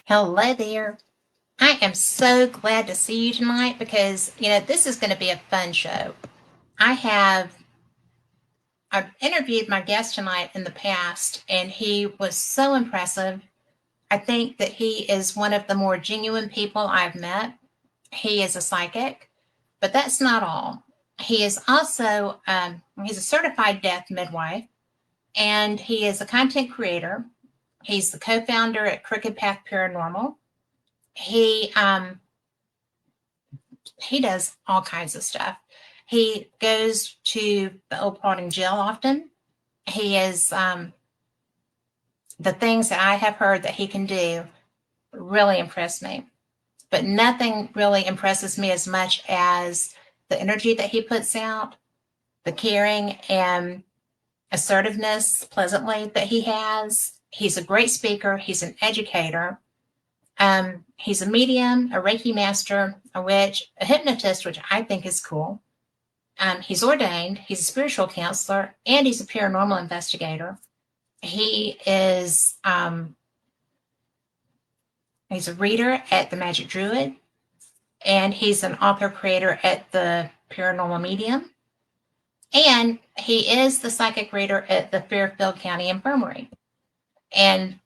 Hello there. I am so glad to see you tonight because, this is going to be a fun show. I have I've interviewed my guest tonight in the past and he was so impressive. I think that he is one of the more genuine people I've met. He is a psychic, but that's not all. He is also he's a certified death midwife and he is a content creator. He's the co-founder at Crooked Path Paranormal. He does all kinds of stuff. He goes to the Old Plodding Jail often. He is the things that I have heard that he can do really impress me. But nothing really impresses me as much as the energy that he puts out, the caring and assertiveness pleasantly that he has. He's a great speaker. He's an educator. He's a medium, a Reiki master, a witch, a hypnotist, which I think is cool. He's ordained, he's a spiritual counselor, and he's a paranormal investigator. He is he's a reader at the Magic Druid, and he's an author creator at the Paranormal Medium, and he is the psychic reader at the Fairfield County Infirmary. And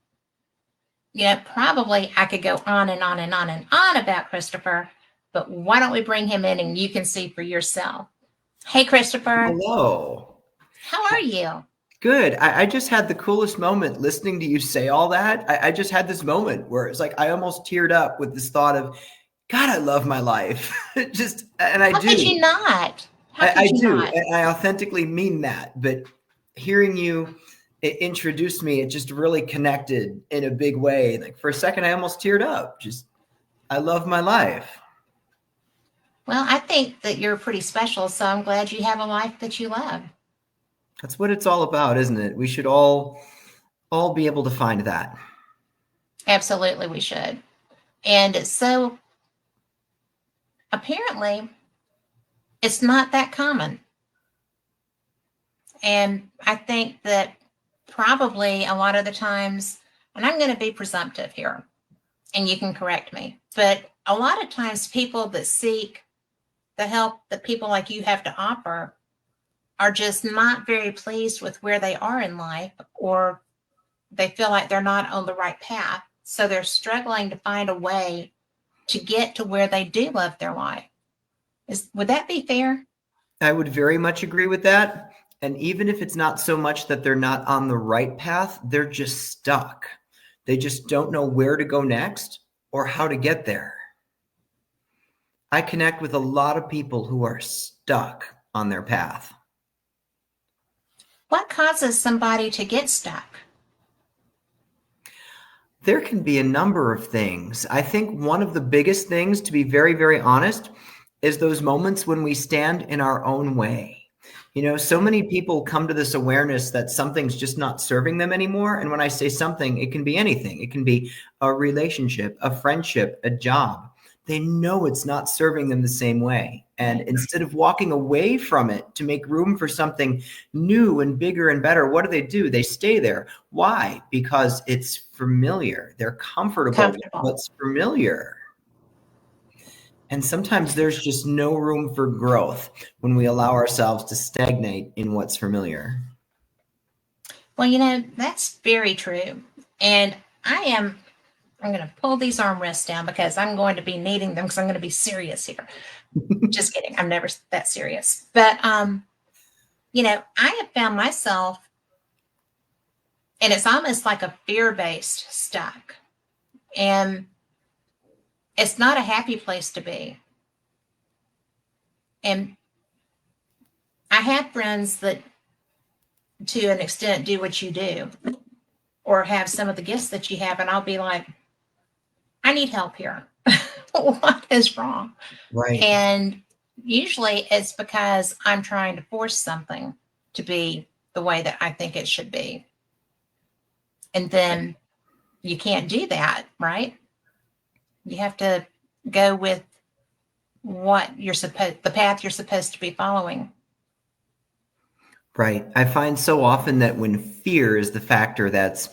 probably I could go on and on and on and on about Christopher, but why don't we bring him in and you can see for yourself. Hey, Christopher. Hello. How are you? Good. I just had the coolest moment listening to you say all that. I just had this moment where it's like I almost teared up with this thought of, God, I love my life. I do. How could you not? I do. And I authentically mean that. But hearing you introduce me, it just really connected in a big way. Like for a second, I almost teared up. I love my life. Well, I think that you're pretty special, so I'm glad you have a life that you love. That's what it's all about, isn't it? We should all be able to find that. Absolutely, we should. And so apparently it's not that common. And I think that probably a lot of the times, and I'm going to be presumptive here, and you can correct me, but a lot of times people that seek the help that people like you have to offer are just not very pleased with where they are in life, or they feel like they're not on the right path. So they're struggling to find a way to get to where they do love their life. Would that be fair? I would very much agree with that. And even if it's not so much that they're not on the right path, they're just stuck. They just don't know where to go next or how to get there. I connect with a lot of people who are stuck on their path. What causes somebody to get stuck? There can be a number of things. I think one of the biggest things, to be very, very honest, is those moments when we stand in our own way. So many people come to this awareness that something's just not serving them anymore. And when I say something, it can be anything. It can be a relationship, a friendship, a job. They know it's not serving them the same way. And instead of walking away from it to make room for something new and bigger and better, what do? They stay there. Why? Because it's familiar. They're comfortable with what's familiar. And sometimes there's just no room for growth when we allow ourselves to stagnate in what's familiar. Well, that's very true. And I'm going to pull these armrests down because I'm going to be needing them because I'm going to be serious here. Just kidding. I'm never that serious. But, I have found myself, and it's almost like a fear-based stuck. And it's not a happy place to be. And I have friends that, to an extent, do what you do or have some of the gifts that you have. And I'll be like, I need help here. What is wrong? Right. And usually it's because I'm trying to force something to be the way that I think it should be. And then you can't do that, right? You have to go with the path you're supposed to be following. Right. I find so often that when fear is the factor that's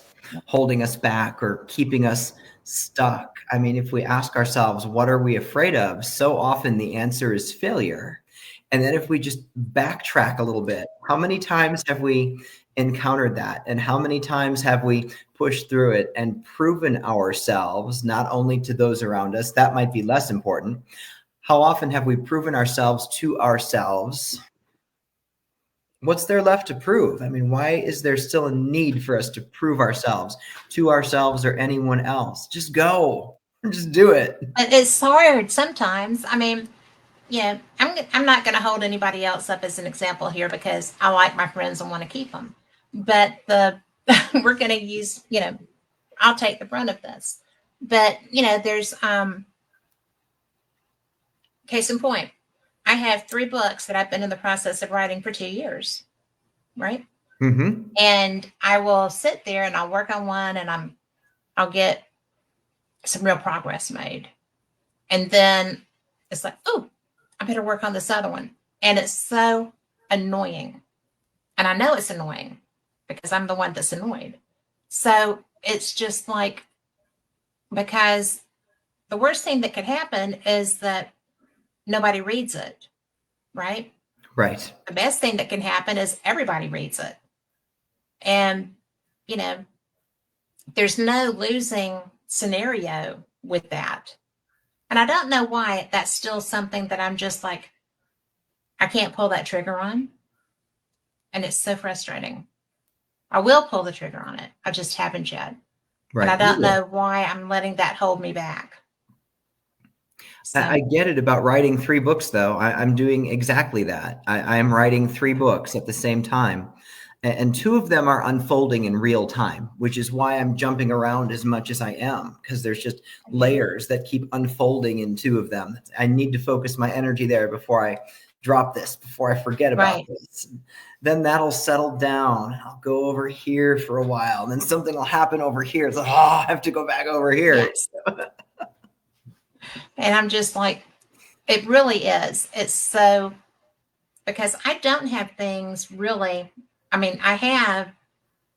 holding us back or keeping us stuck. I mean, if we ask ourselves, what are we afraid of? So often the answer is failure. And then if we just backtrack a little bit, how many times have we encountered that? And how many times have we pushed through it and proven ourselves, not only to those around us, that might be less important. How often have we proven ourselves to ourselves? What's there left to prove? I mean, why is there still a need for us to prove ourselves to ourselves or anyone else? Just go, just do it. But it's hard sometimes. I mean, I'm not going to hold anybody else up as an example here because I like my friends and want to keep them. But we're going to use, I'll take the brunt of this. But, there's case in point. I have 3 books that I've been in the process of writing for 2 years, right? Mm-hmm. And I will sit there and I'll work on one and I'll get some real progress made. And then it's like, oh, I better work on this other one. And it's so annoying. And I know it's annoying because I'm the one that's annoyed. So it's just like, because the worst thing that could happen is that nobody reads it, right? Right. The best thing that can happen is everybody reads it. And, there's no losing scenario with that. And I don't know why that's still something that I'm just like, I can't pull that trigger on. And it's so frustrating. I will pull the trigger on it. I just haven't yet. Right. And I don't know why I'm letting that hold me back. So, I get it about writing 3 books, though. I'm doing exactly that. I am writing 3 books at the same time. And 2 of them are unfolding in real time, which is why I'm jumping around as much as I am, because there's just layers that keep unfolding in 2 of them. I need to focus my energy there before I drop this, before I forget about this. Then that'll settle down. I'll go over here for a while. And then something will happen over here. It's like, I have to go back over here. Yes. And I'm just like, it really is. It's so, because I don't have things really. I mean, I have,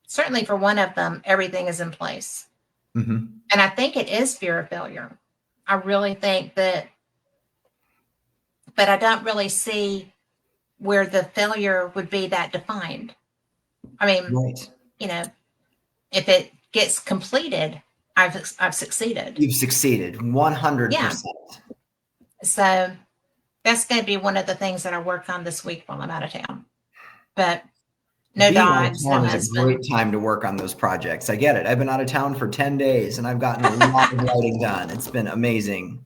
certainly for one of them, everything is in place. Mm-hmm. And I think it is fear of failure. I really think that, but I don't really see where the failure would be that defined. I mean, right. If it gets completed, I've succeeded. You've succeeded 100%. Yeah. So that's going to be one of the things that I work on this week while I'm out of town. But no dogs, no husband. It's a great time to work on those projects. I get it. I've been out of town for 10 days and I've gotten a lot of writing done. It's been amazing.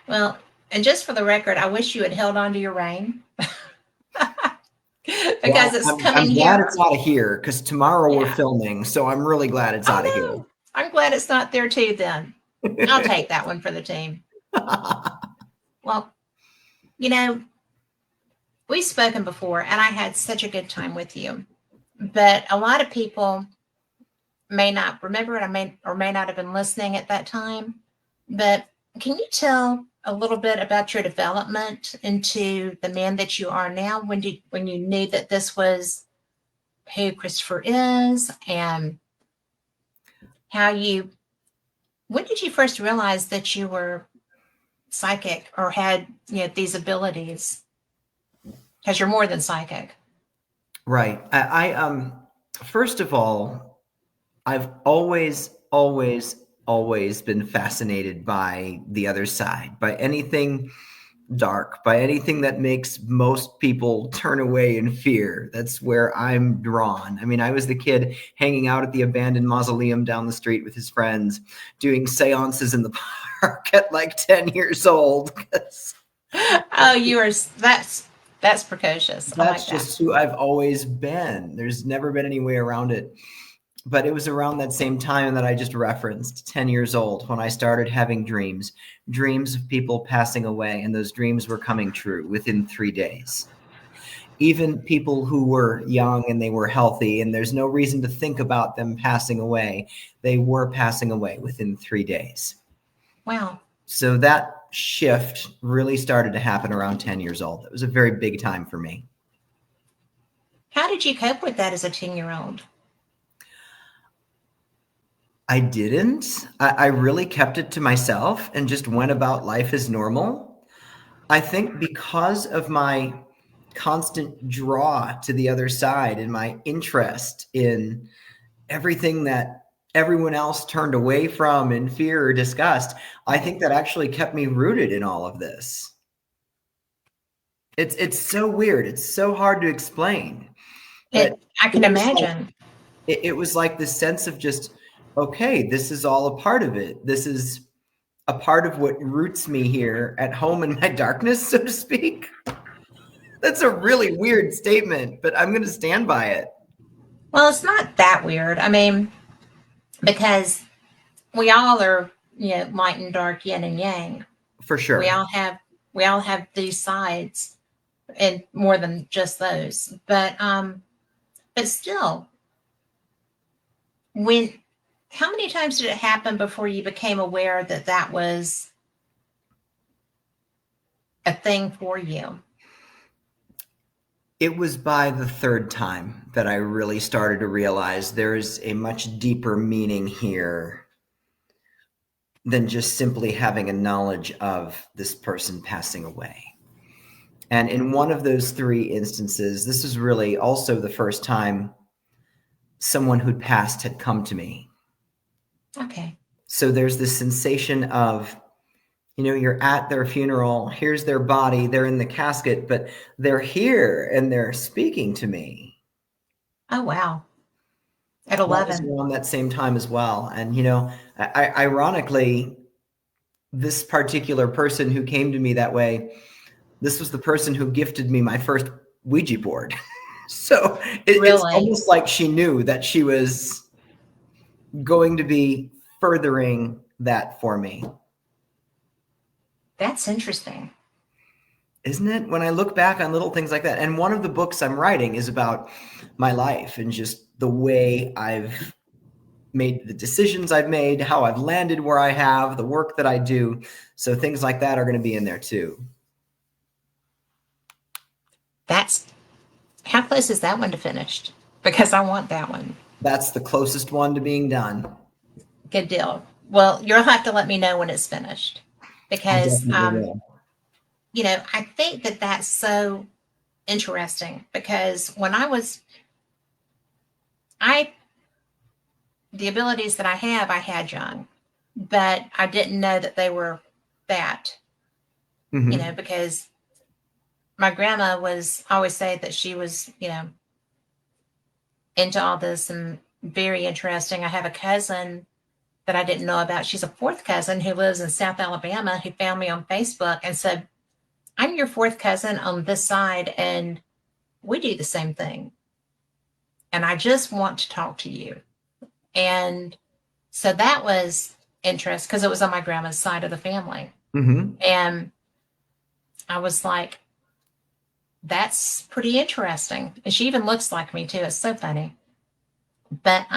Well, and just for the record, I wish you had held on to your rein. Because it's coming here. I'm glad it's out of here because tomorrow we're filming. So I'm really glad it's out of here. I'm glad it's not there too then. I'll take that one for the team. Well, we've spoken before and I had such a good time with you, but a lot of people may not remember it. I may not have been listening at that time, but can you tell a little bit about your development into the man that you are now? When you knew that this was who Christopher is, and when did you first realize that you were psychic or had these abilities? Because you're more than psychic. Right. I first of all, I've always been fascinated by the other side, by anything dark, by anything that makes most people turn away in fear. That's where I'm drawn. I mean, I was the kid hanging out at the abandoned mausoleum down the street with his friends, doing seances in the park at like 10 years old. Oh, that's precocious. That's just who I've always been. There's never been any way around it. But it was around that same time that I just referenced, 10 years old, when I started having dreams of people passing away, and those dreams were coming true within 3 days. Even people who were young and they were healthy, and there's no reason to think about them passing away, they were passing away within 3 days. Wow. So that shift really started to happen around 10 years old. It was a very big time for me. How did you cope with that as a 10-year-old? I didn't. I really kept it to myself and just went about life as normal. I think because of my constant draw to the other side and my interest in everything that everyone else turned away from in fear or disgust, I think that actually kept me rooted in all of this. It's so weird. It's so hard to explain. But I it can was like imagine. it was like this sense of just, okay, this is all a part of it. This is a part of what roots me here at home in my darkness, so to speak. That's a really weird statement, but I'm going to stand by it. Well, it's not that weird. I mean, because we all are, light and dark, yin and yang. For We sure. all have these sides, and more than just those. But still, when how many times did it happen before you became aware that that was a thing for you? It was by the third time that I really started to realize there's a much deeper meaning here than just simply having a knowledge of this person passing away. And in one of those three instances, this was really also the first time someone who'd passed had come to me. Okay. So there's this sensation of, you're at their funeral, here's their body, they're in the casket, but they're here and they're speaking to me. Oh, wow. At That was 11. around that same time as well. And, ironically, this particular person who came to me that way, this was the person who gifted me my first Ouija board. So it's Really? almost like she knew that she was going to be furthering that for me. That's interesting. Isn't it? When I look back on little things like that. And one of the books I'm writing is about my life and just the way I've made the decisions I've made, how I've landed where I have, the work that I do. So things like that are going to be in there too. That's how close is that one to finished? Because I want that one. That's the closest one to being done. Good deal. Well, you'll have to let me know when it's finished, I because definitely will. I think that that's so interesting, because I the abilities that I have, I had young, but I didn't know that they were that, Mm-hmm. because my grandma was always say that she was, into all this and very interesting. I have a cousin that I didn't know about. She's a fourth cousin who lives in South Alabama, who found me on Facebook and said, I'm your fourth cousin on this side, and we do the same thing. And I just want to talk to you. And so that was interesting, because it was on my grandma's side of the family. Mm-hmm. And I was like, that's pretty interesting. And she even looks like me too. It's so funny. But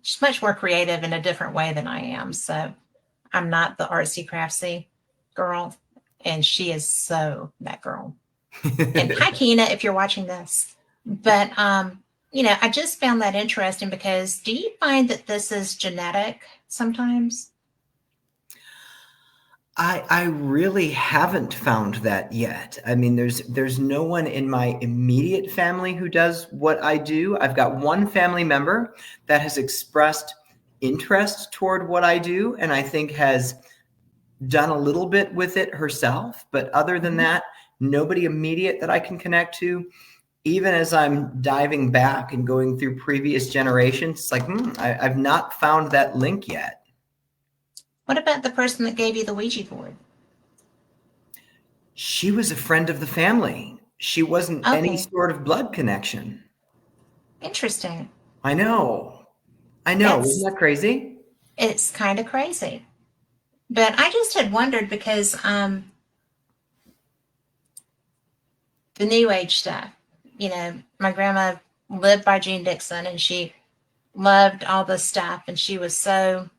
she's much more creative in a different way than I am. So I'm not the artsy craftsy girl. And she is so that girl. And hi, Kina, if you're watching this. But I just found that interesting, because do you find that this is genetic sometimes? I really haven't found that yet. I mean, there's no one in my immediate family who does what I do. I've got one family member that has expressed interest toward what I do, and I think has done a little bit with it herself. But other than that, nobody immediate that I can connect to. Even as I'm diving back and going through previous generations, it's like, I've not found that link yet. What about the person that gave you the Ouija board? She was a friend of the family. She wasn't any Okay, sort of blood connection. interesting. I know. I know. Isn't That's that crazy? It's kind of crazy. But I just had wondered, because the new age stuff, my grandma lived by Jean Dixon, and she loved all this stuff, and she was so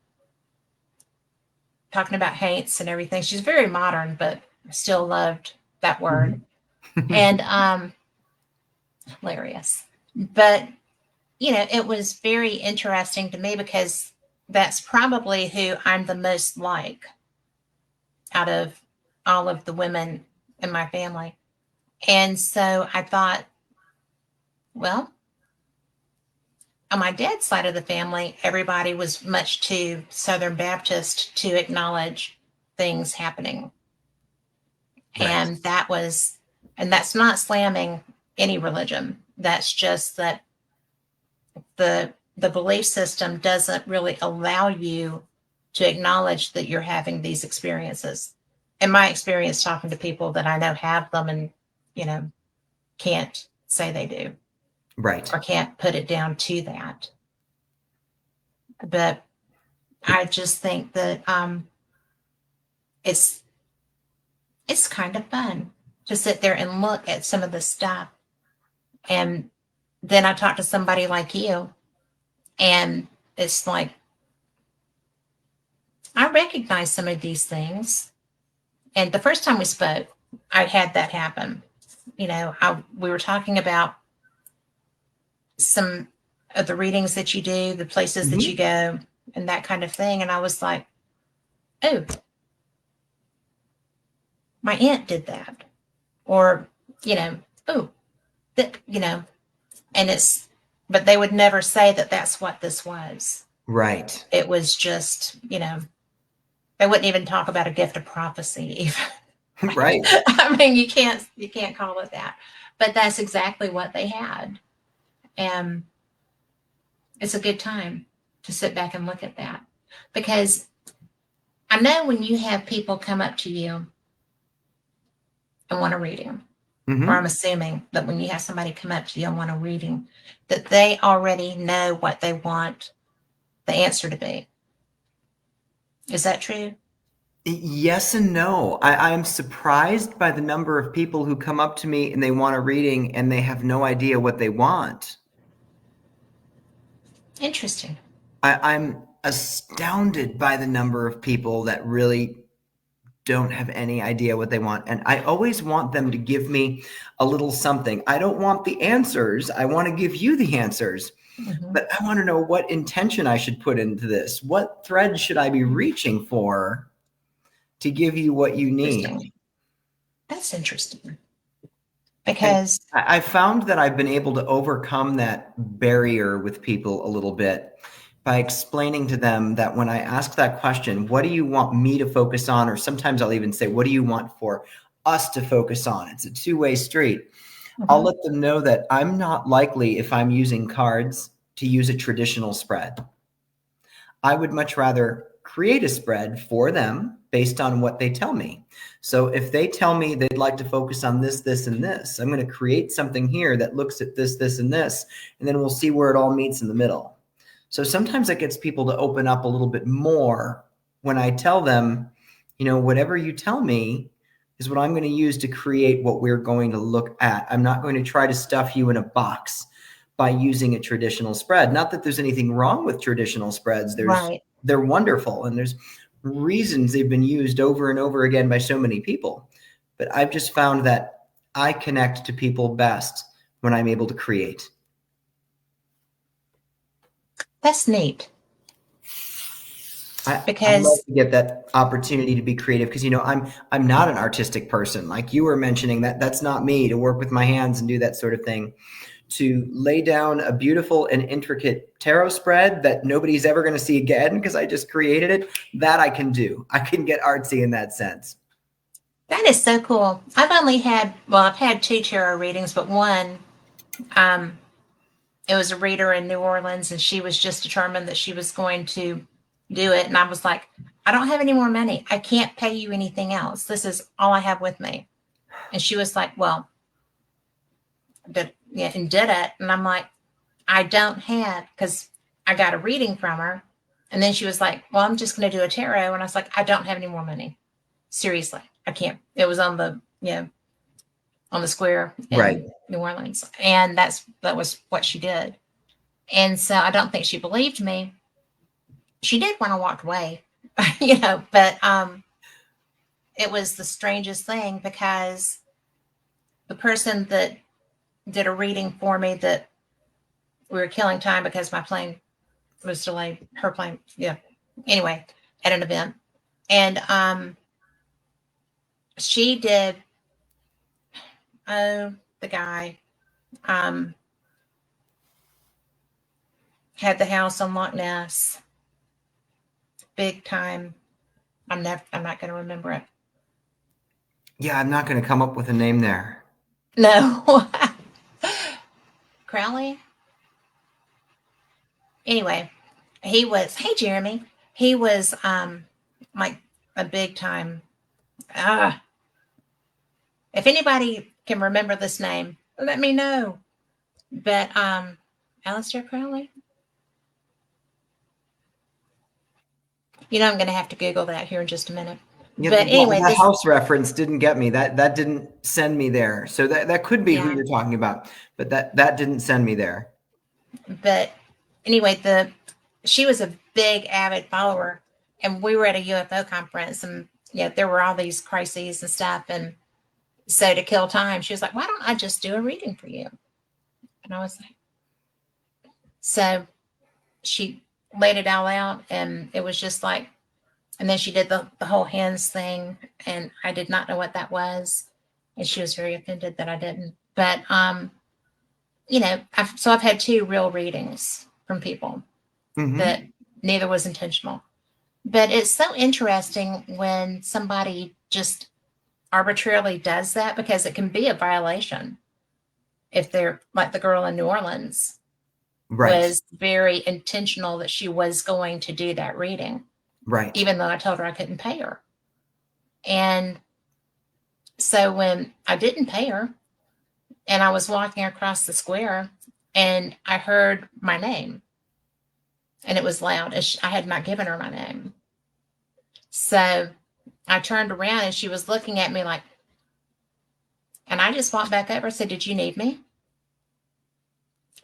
talking about haints and everything. She's very modern, but still loved that word. Mhm. And hilarious. But it was very interesting to me, because that's probably who I'm the most like out of all of the women in my family. And so I thought, well, on my dad's side of the family, everybody was much too Southern Baptist to acknowledge things happening. Right. And that's not slamming any religion. That's just that the belief system doesn't really allow you to acknowledge that you're having these experiences. In my experience, talking to people that I know have them and, you know, can't say they do Right. or can't put it down to that. But I just think that it's it's kind of fun to sit there and look at some of the stuff. And then I talk to somebody like you, and it's like, I recognize some of these things. And the first time we spoke, I had that happen. You know, we were talking about some of the readings that you do, the places that Mhm. you go, and that kind of thing. And I was like, oh, my aunt did that. Or, you know, oh, that, you know, and but they would never say that that's what this was. Right. It was just, you know, they wouldn't even talk about a gift of prophecy. Right. I mean, you can't call it that, but that's exactly what they had. And it's a good time to sit back and look at that, because I know when you have people come up to you and want a reading, or I'm Hmm. assuming that when you have somebody come up to you and want a reading, that they already know what they want the answer to be. Is that true? Yes and no. I'm surprised by the number of people who come up to me and they want a reading and they have no idea what they want. Interesting. I'm astounded by the number of people that really don't have any idea what they want. And I always want them to give me a little something. I don't want the answers. I want to give you the answers. Hmm. But I want to know what intention I should put into this. What thread should I be reaching for to give you what you need? Interesting. That's interesting And because I found that I've been able to overcome that barrier with people a little bit by explaining to them that when I ask that question, what do you want me to focus on? Or sometimes I'll even say, what do you want for us to focus on? It's a two-way street. I'll Mhm. let them know that I'm not likely, if I'm using cards, to use a traditional spread. I would much rather create a spread for them based on what they tell me. So if they tell me they'd like to focus on this, this, and this, I'm going to create something here that looks at this, this, and this, and then we'll see where it all meets in the middle. So sometimes that gets people to open up a little bit more when I tell them, you know, whatever you tell me is what I'm going to use to create what we're going to look at. I'm not going to try to stuff you in a box by using a traditional spread. Not that there's anything wrong with traditional spreads. Right. They're wonderful, and there's reasons they've been used over and over again by so many people. But I've just found that I connect to people best when I'm able to create. That's neat I love because to get that opportunity to be creative because, you know, I'm not an artistic person like you were mentioning. That's not me, to work with my hands and do that sort of thing. To lay down a beautiful and intricate tarot spread that nobody's ever going to see again because I just created it, that I can do. I can get artsy in that sense. that is so cool. I've had two tarot readings, but one, um, it was a reader in New Orleans, and she was just determined that she was going to do it. And I was like, I don't have any more money. I can't pay you anything else. This is all I have with me. And she was like, well, yeah, and did it. And I'm like, I don't have, because I got a reading from her. And then she was like, well, I'm just going to do a tarot. And I was like, I don't have any more money. Seriously, I can't. It was on the, on the square Right. in New Orleans. And that was what she did. And so I don't think she believed me. She did when I walked away, but it was the strangest thing because the person that did a reading for me, that we were killing time because my plane was delayed. Her plane, anyway, at an event. And she did, oh, the guy um, had the house on Loch Ness, big time. I'm not going to remember it. Yeah, I'm not going to come up with a name there. No. Crowley? Anyway, he was, hey, Jeremy. He was like a big time. If anybody can remember this name, let me know. But Aleister Crowley? I'm going to have to Google that here in just a minute. Yeah, But anyway, the house reference didn't get me. That didn't send me there. So that could be who you're talking about, but that didn't send me there. But anyway, she was a big avid follower, and we were at a UFO conference, and there were all these crises and stuff, and so to kill time, she was like, "Why don't I just do a reading for you?" And I was like, so she laid it all out, and it was just like, and then she did the whole hands thing, and I did not know what that was, and she was very offended that I didn't. But I've had 2 real readings from people that neither was intentional. But it's so interesting when somebody just arbitrarily does that, because it can be a violation if they're like the girl in New Orleans. Right. Was very intentional that she was going to do that reading. Right. Even though I told her I couldn't pay her. And so when I didn't pay her and I was walking across the square and I heard my name and it was loud, and I had not given her my name. So I turned around and she was looking at me like, and I just walked back over and said, "Did you need me?"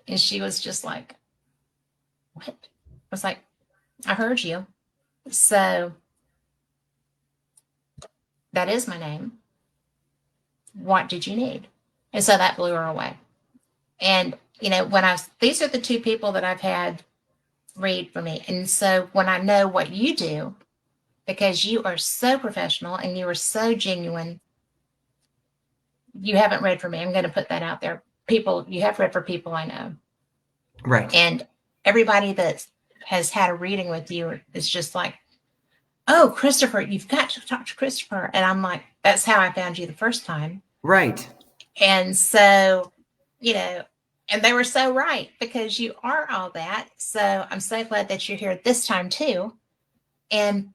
And she was just like, "What?" I was like, "I heard you. So that is my name. What did you need?" And so that blew her away. And, these are the 2 people that I've had read for me. And so when I know what you do, because you are so professional and you are so genuine, you haven't read for me. I'm going to put that out there. You have read for people I know. Right. And everybody that has had a reading with you is just like, "Oh, Christopher, you've got to talk to Christopher." And I'm like, that's how I found you the first time. Right. And so, and they were so right, because you are all that. So I'm so glad that you're here this time too. And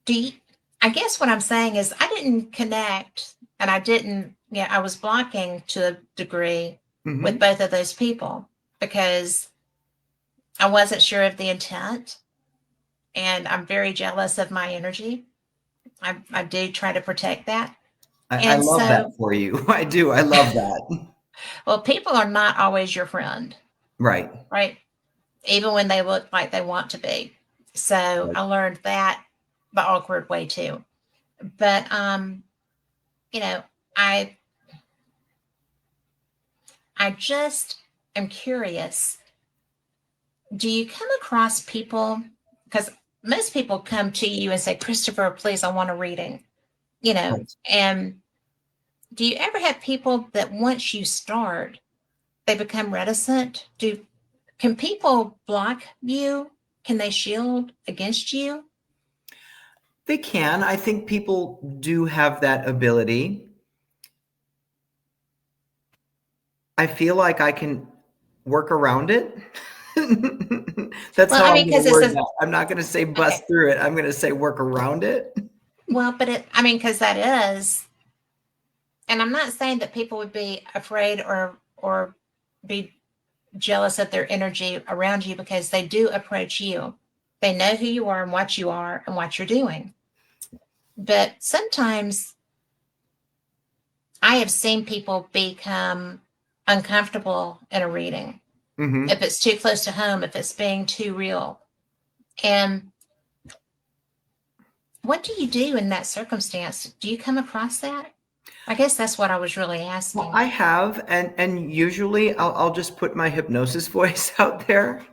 I guess what I'm saying is I didn't connect, and I was blocking to a degree with both of those people because I wasn't sure of the intent. And I'm very jealous of my energy. I do try to protect that. I love that for you. I do. I love that. Well, people are not always your friend. Right. Right. Even when they look like they want to be. So Right. I learned that the awkward way too. But, I just am curious. Do you come across people, because most people come to you and say, "Christopher, please, I want a reading," Right. and do you ever have people that once you start, they become reticent? Can people block you? Can they shield against you? They can. I think people do have that ability. I feel like I can work around it. That's how I'm going to word that. I'm not going to say bust through it. I'm going to say work around it. Well, but because that is, and I'm not saying that people would be afraid or be jealous of their energy around you, because they do approach you. They know who you are and what you're doing. But sometimes I have seen people become uncomfortable in a reading. If it's too close to home, if it's being too real. And what do you do in that circumstance? Do you come across that? I guess that's what I was really asking. Well, I have, and usually I'll just put my hypnosis voice out there,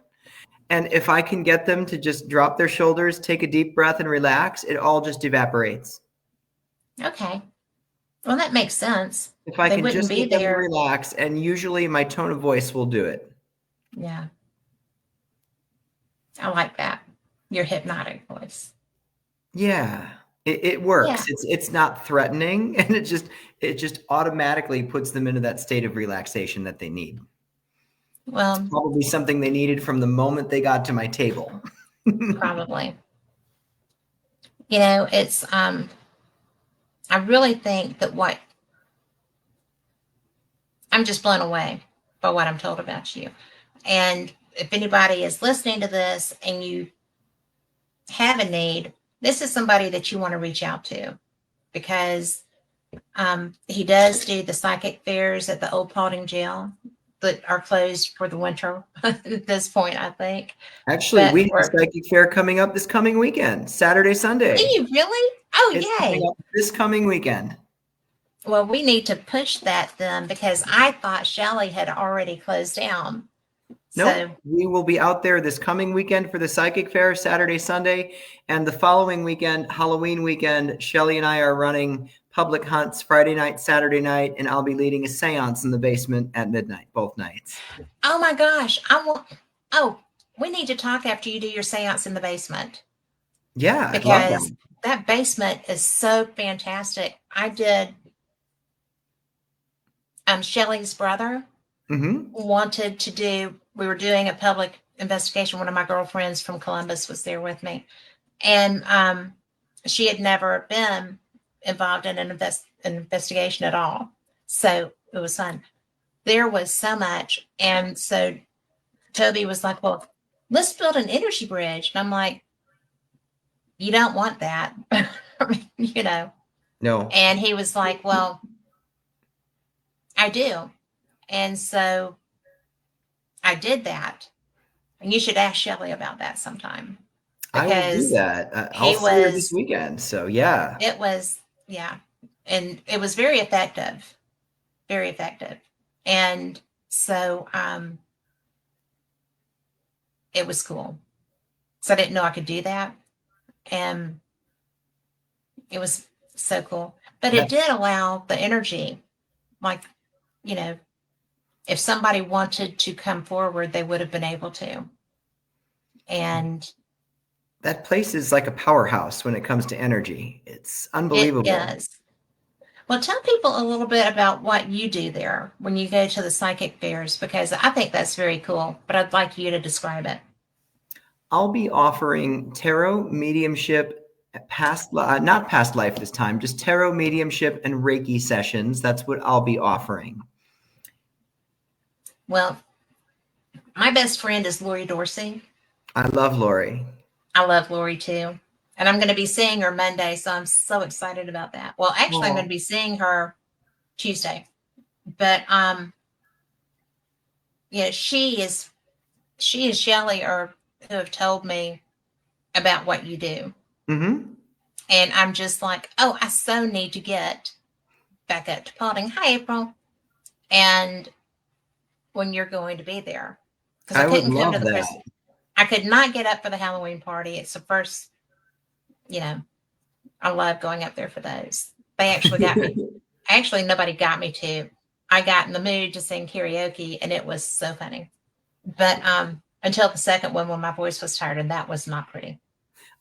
And if I can get them to just drop their shoulders, take a deep breath and relax, it all just evaporates. Okay. Well, that makes sense. If I They can wouldn't just be get them to there. relax, and usually my tone of voice will do it. Yeah. I like that. Your hypnotic voice. Yeah, it Yeah. works. It's not threatening, and it just automatically puts them into that state of relaxation that they need. It's Well, probably something they needed from the moment they got to my table. probably. You know, it's I really think that what I'm just blown away by what I'm told about you. And if anybody is listening to this and you have a need, this is somebody that you want to reach out to, because he does do the psychic fairs at the Old Paulding Jail that are closed for the winter at this point, I think. Actually, But we have a we're, psychic fair coming up this coming weekend, Saturday, do Sunday. you really? Oh, It's coming yay. up this coming weekend. Well, we need to push that then, because I thought Shelley had already closed down. Nope, So, we will be out there this coming weekend for the psychic fair, Saturday, Sunday, and the following weekend, Halloween weekend, Shelly and I are running public hunts Friday night, Saturday night, and I'll be leading a seance in the basement at midnight, both nights. oh my gosh, I want, oh, we need to talk after you do your seance in the basement, Yeah, I'd love because that. that basement is so fantastic. I did, Shelley's brother Mm-hmm. wanted to do, we were doing a public investigation. One of my girlfriends from Columbus was there with me. And she had never been involved in an investigation at all. So it was fun. There was so much. And so Toby was like, well, let's build an energy bridge. And I'm like, you don't want that. I mean, you know. No. And he was like, well, I do. And so I did that. And you should ask Shelley about that sometime, I will do because that. I'll he see her this was, weekend. So yeah. it was, yeah. And it was very effective, very effective. And so it was cool. So I didn't know I could do that. And it was so cool. But it That, did allow the energy, like, you know, if somebody wanted to come forward, they would have been able to. And that place is like a powerhouse when it comes to energy. It's it unbelievable. is. Well, tell people a little bit about what you do there when you go to the psychic fairs, because I think that's very cool, but I'd like you to describe it. I'll be offering tarot mediumship, not past life this time, just tarot mediumship and Reiki sessions. That's what I'll be offering. Well, my best friend is Lori Dorsey. I love Lori. I love Lori too. And I'm going to be seeing her Monday, so I'm so excited about that. Well, actually, I'm going to be seeing her Tuesday. But yeah, she is Shelley, or who have told me about what you do. Mm-hmm. And I'm just like, oh, I so need to get back up to Paulding. Hi, April. And when you're going to be there, because I I would couldn't come to love the that. I could not get up for the Halloween party. It's the first, you know, I love going up there for those. They actually got me. Actually, nobody got me to. I got in the mood to sing karaoke, and it was so funny. But until the second one, when my voice was tired, and that was not pretty.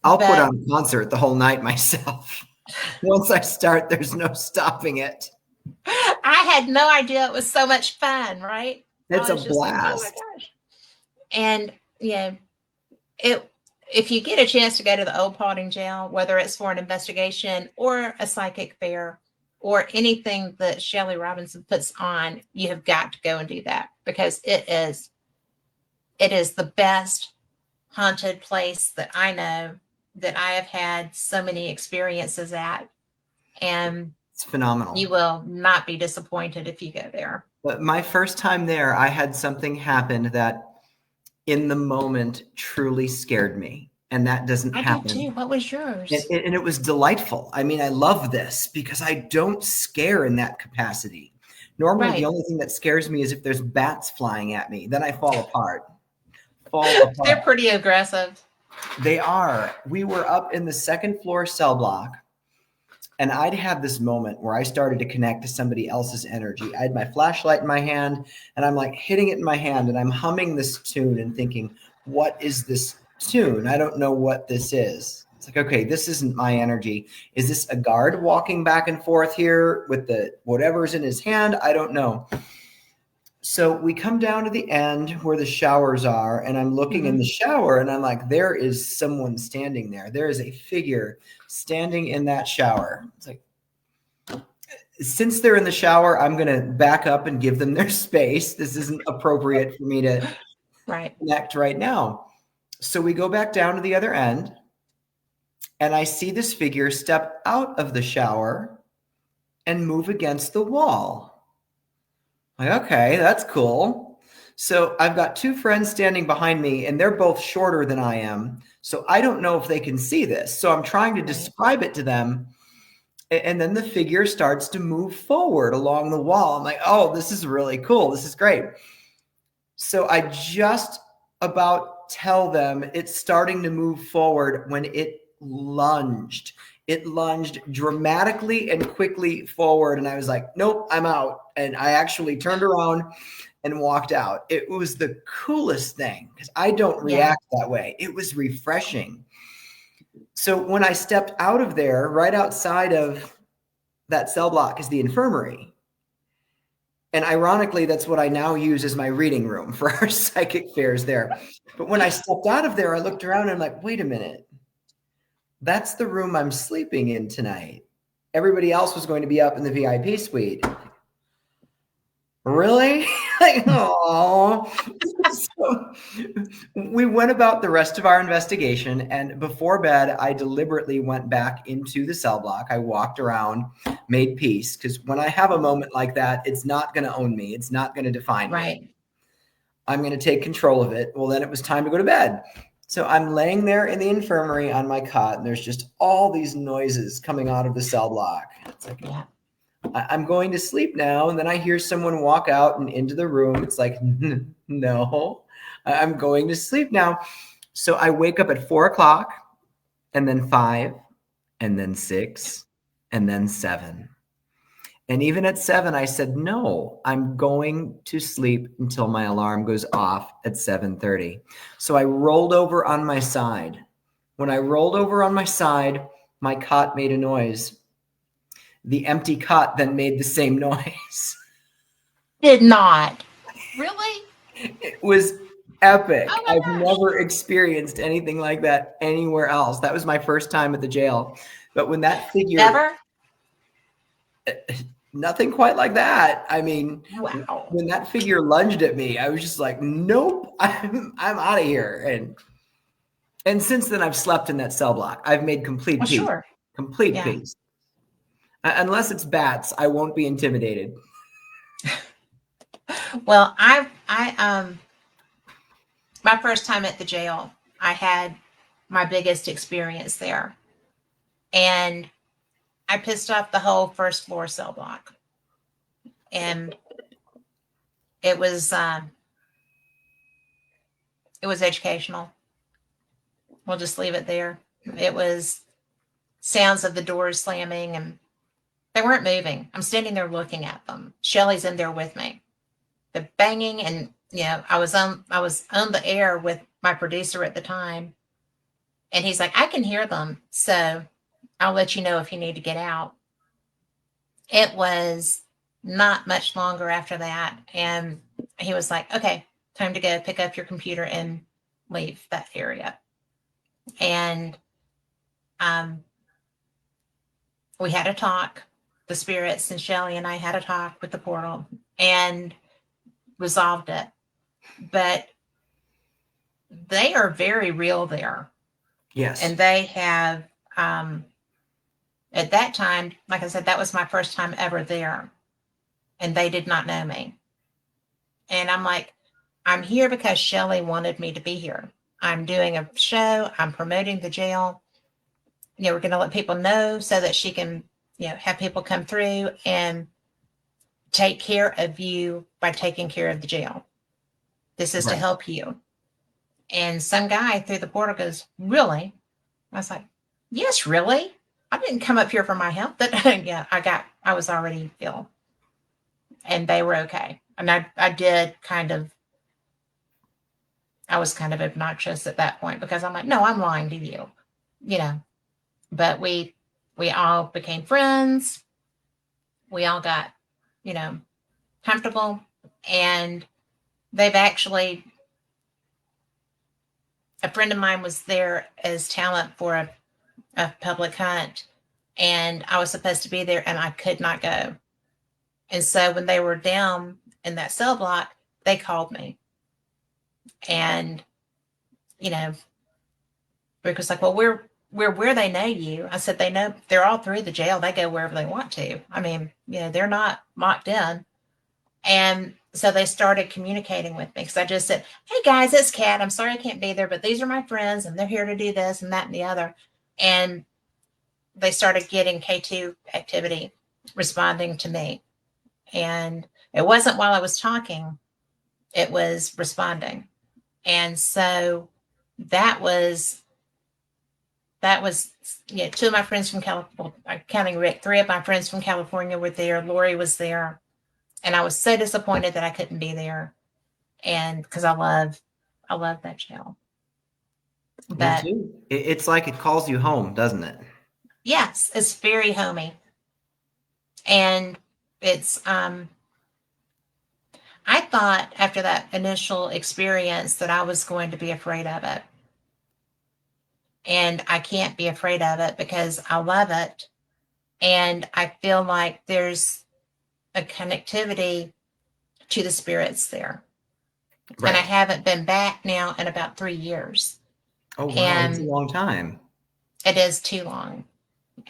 I'll put But on a concert the whole night myself. Once I start, there's no stopping it. I had no idea it was so much fun, right? It's I a was just like, oh my blast. gosh. And if you get a chance to go to the Old Paulding Jail, whether it's for an investigation or a psychic fair or anything that Shelley Robinson puts on, you have got to go and do that, because it is the best haunted place that I know, that I have had so many experiences at. And It's phenomenal. you will not be disappointed if you go there. But my first time there, I had something happen that in the moment truly scared me. And that doesn't I happen. did too. What was yours? And it was delightful. I mean, I love this because I don't scare in that capacity. Normally, Right. the only thing that scares me is if there's bats flying at me. Then I fall apart. fall apart. They're pretty aggressive. They are. We were up in the second floor cell block, and I'd had this moment where I started to connect to somebody else's energy. I had my flashlight in my hand, and I'm like hitting it in my hand, and I'm humming this tune and thinking, what is this tune? I don't know what this is. It's like, okay, this isn't my energy. Is this a guard walking back and forth here with the whatever's in his hand? I don't know. So we come down to the end where the showers are, and I'm looking in the shower, and I'm like, there is someone standing there. There is a figure standing in that shower. It's like, since they're in the shower, I'm going to back up and give them their space. This isn't appropriate for me to connect right now. So we go back down to the other end, and I see this figure step out of the shower and move against the wall. Like, okay, that's cool. So I've got two friends standing behind me, and they're both shorter than I am. So I don't know if they can see this. So I'm trying to describe it to them. And then the figure starts to move forward along the wall. I'm like, oh, this is really cool. This is great. So I just about tell them it's starting to move forward when it lunged. It lunged dramatically and quickly forward. And I was like, nope, I'm out. And I actually turned around and walked out. It was the coolest thing because I don't react that way. It was refreshing. So when I stepped out of there, right outside of that cell block is the infirmary. And ironically, that's what I now use as my reading room for our psychic fairs there. But when I stepped out of there, I looked around and I'm like, wait a minute. That's the room I'm sleeping in tonight. Everybody else was going to be up in the VIP suite. Really? Like, oh. So we went about the rest of our investigation, and before bed, I deliberately went back into the cell block. I walked around, made peace, because when I have a moment like that, it's not going to own me. It's not going to define me. I'm going to take control of it. Well, then it was time to go to bed. So I'm laying there in the infirmary on my cot, and there's just all these noises coming out of the cell block. It's like, I'm going to sleep now. And then I hear someone walk out and into the room. It's like, no, I'm going to sleep now. So I wake up at 4 o'clock, and then 5, and then 6, and then 7. And even at 7, I said, no, I'm going to sleep until my alarm goes off at 7:30. So I rolled over on my side. When I rolled over on my side, my cot made a noise. The empty cot then made the same noise. Did not. Really? It was epic. Oh my I've gosh. never experienced anything like that anywhere else. That was my first time at the jail. But when that figure... Ever? Nothing quite like that. I mean, Wow. when that figure lunged at me, I was just like, nope, I'm out of here. And since then, I've slept in that cell block. I've made complete peace. Sure. Complete peace. Unless it's bats, I won't be intimidated. Well, my first time at the jail, I had my biggest experience there. And I pissed off the whole first floor cell block. And it was educational. We'll just leave it there. It was sounds of the doors slamming, and they weren't moving. I'm standing there looking at them. Shelly's in there with me. The banging, and I was on the air with my producer at the time, and he's like, I can hear them, so I'll let you know if you need to get out. It was not much longer after that, and he was like, okay, time to go pick up your computer and leave that area. And we had a talk. The spirits and Shelly and I had a talk with the portal and resolved it. But they are very real there. Yes. And they have, at that time, like I said, that was my first time ever there. And they did not know me. And I'm like, I'm here because Shelly wanted me to be here. I'm doing a show. I'm promoting the jail. We're going to let people know so that she can, have people come through and take care of you by taking care of the jail. This is to help you. And some guy through the portal goes, "Really?" I was like, "Yes, really. I didn't come up here for my health." But yeah, I was already ill, and they were okay. And I did I was kind of obnoxious at that point because I'm like, "No, I'm lying to you," you know. But we all became friends. We all got, you know, comfortable, and they've actually, a friend of mine was there as talent for a public hunt, and I was supposed to be there and I could not go. And so when they were down in that cell block, they called me. And, you know, Rick was like, "Well, where they know you." I said, "They know, they're all through the jail. They go wherever they want to. I mean, you know, they're not locked in." And so they started communicating with me because I just said, "Hey guys, it's Kat. I'm sorry I can't be there, but these are my friends and they're here to do this and that and the other." And they started getting K2 activity responding to me. And it wasn't while I was talking, it was responding. And so that was, yeah, two of my friends from California, counting Rick, three of my friends from California were there. Lori was there. And I was so disappointed that I couldn't be there. And because I love that jail. Me But too. It's like it calls you home, doesn't it? yes, it's very homey. And it's, I thought after that initial experience that I was going to be afraid of it. And I can't be afraid of it because I love it. And I feel like there's a connectivity to the spirits there. Right. And I haven't been back now in about 3 years. Oh, wow. And It's a long time. it is too long.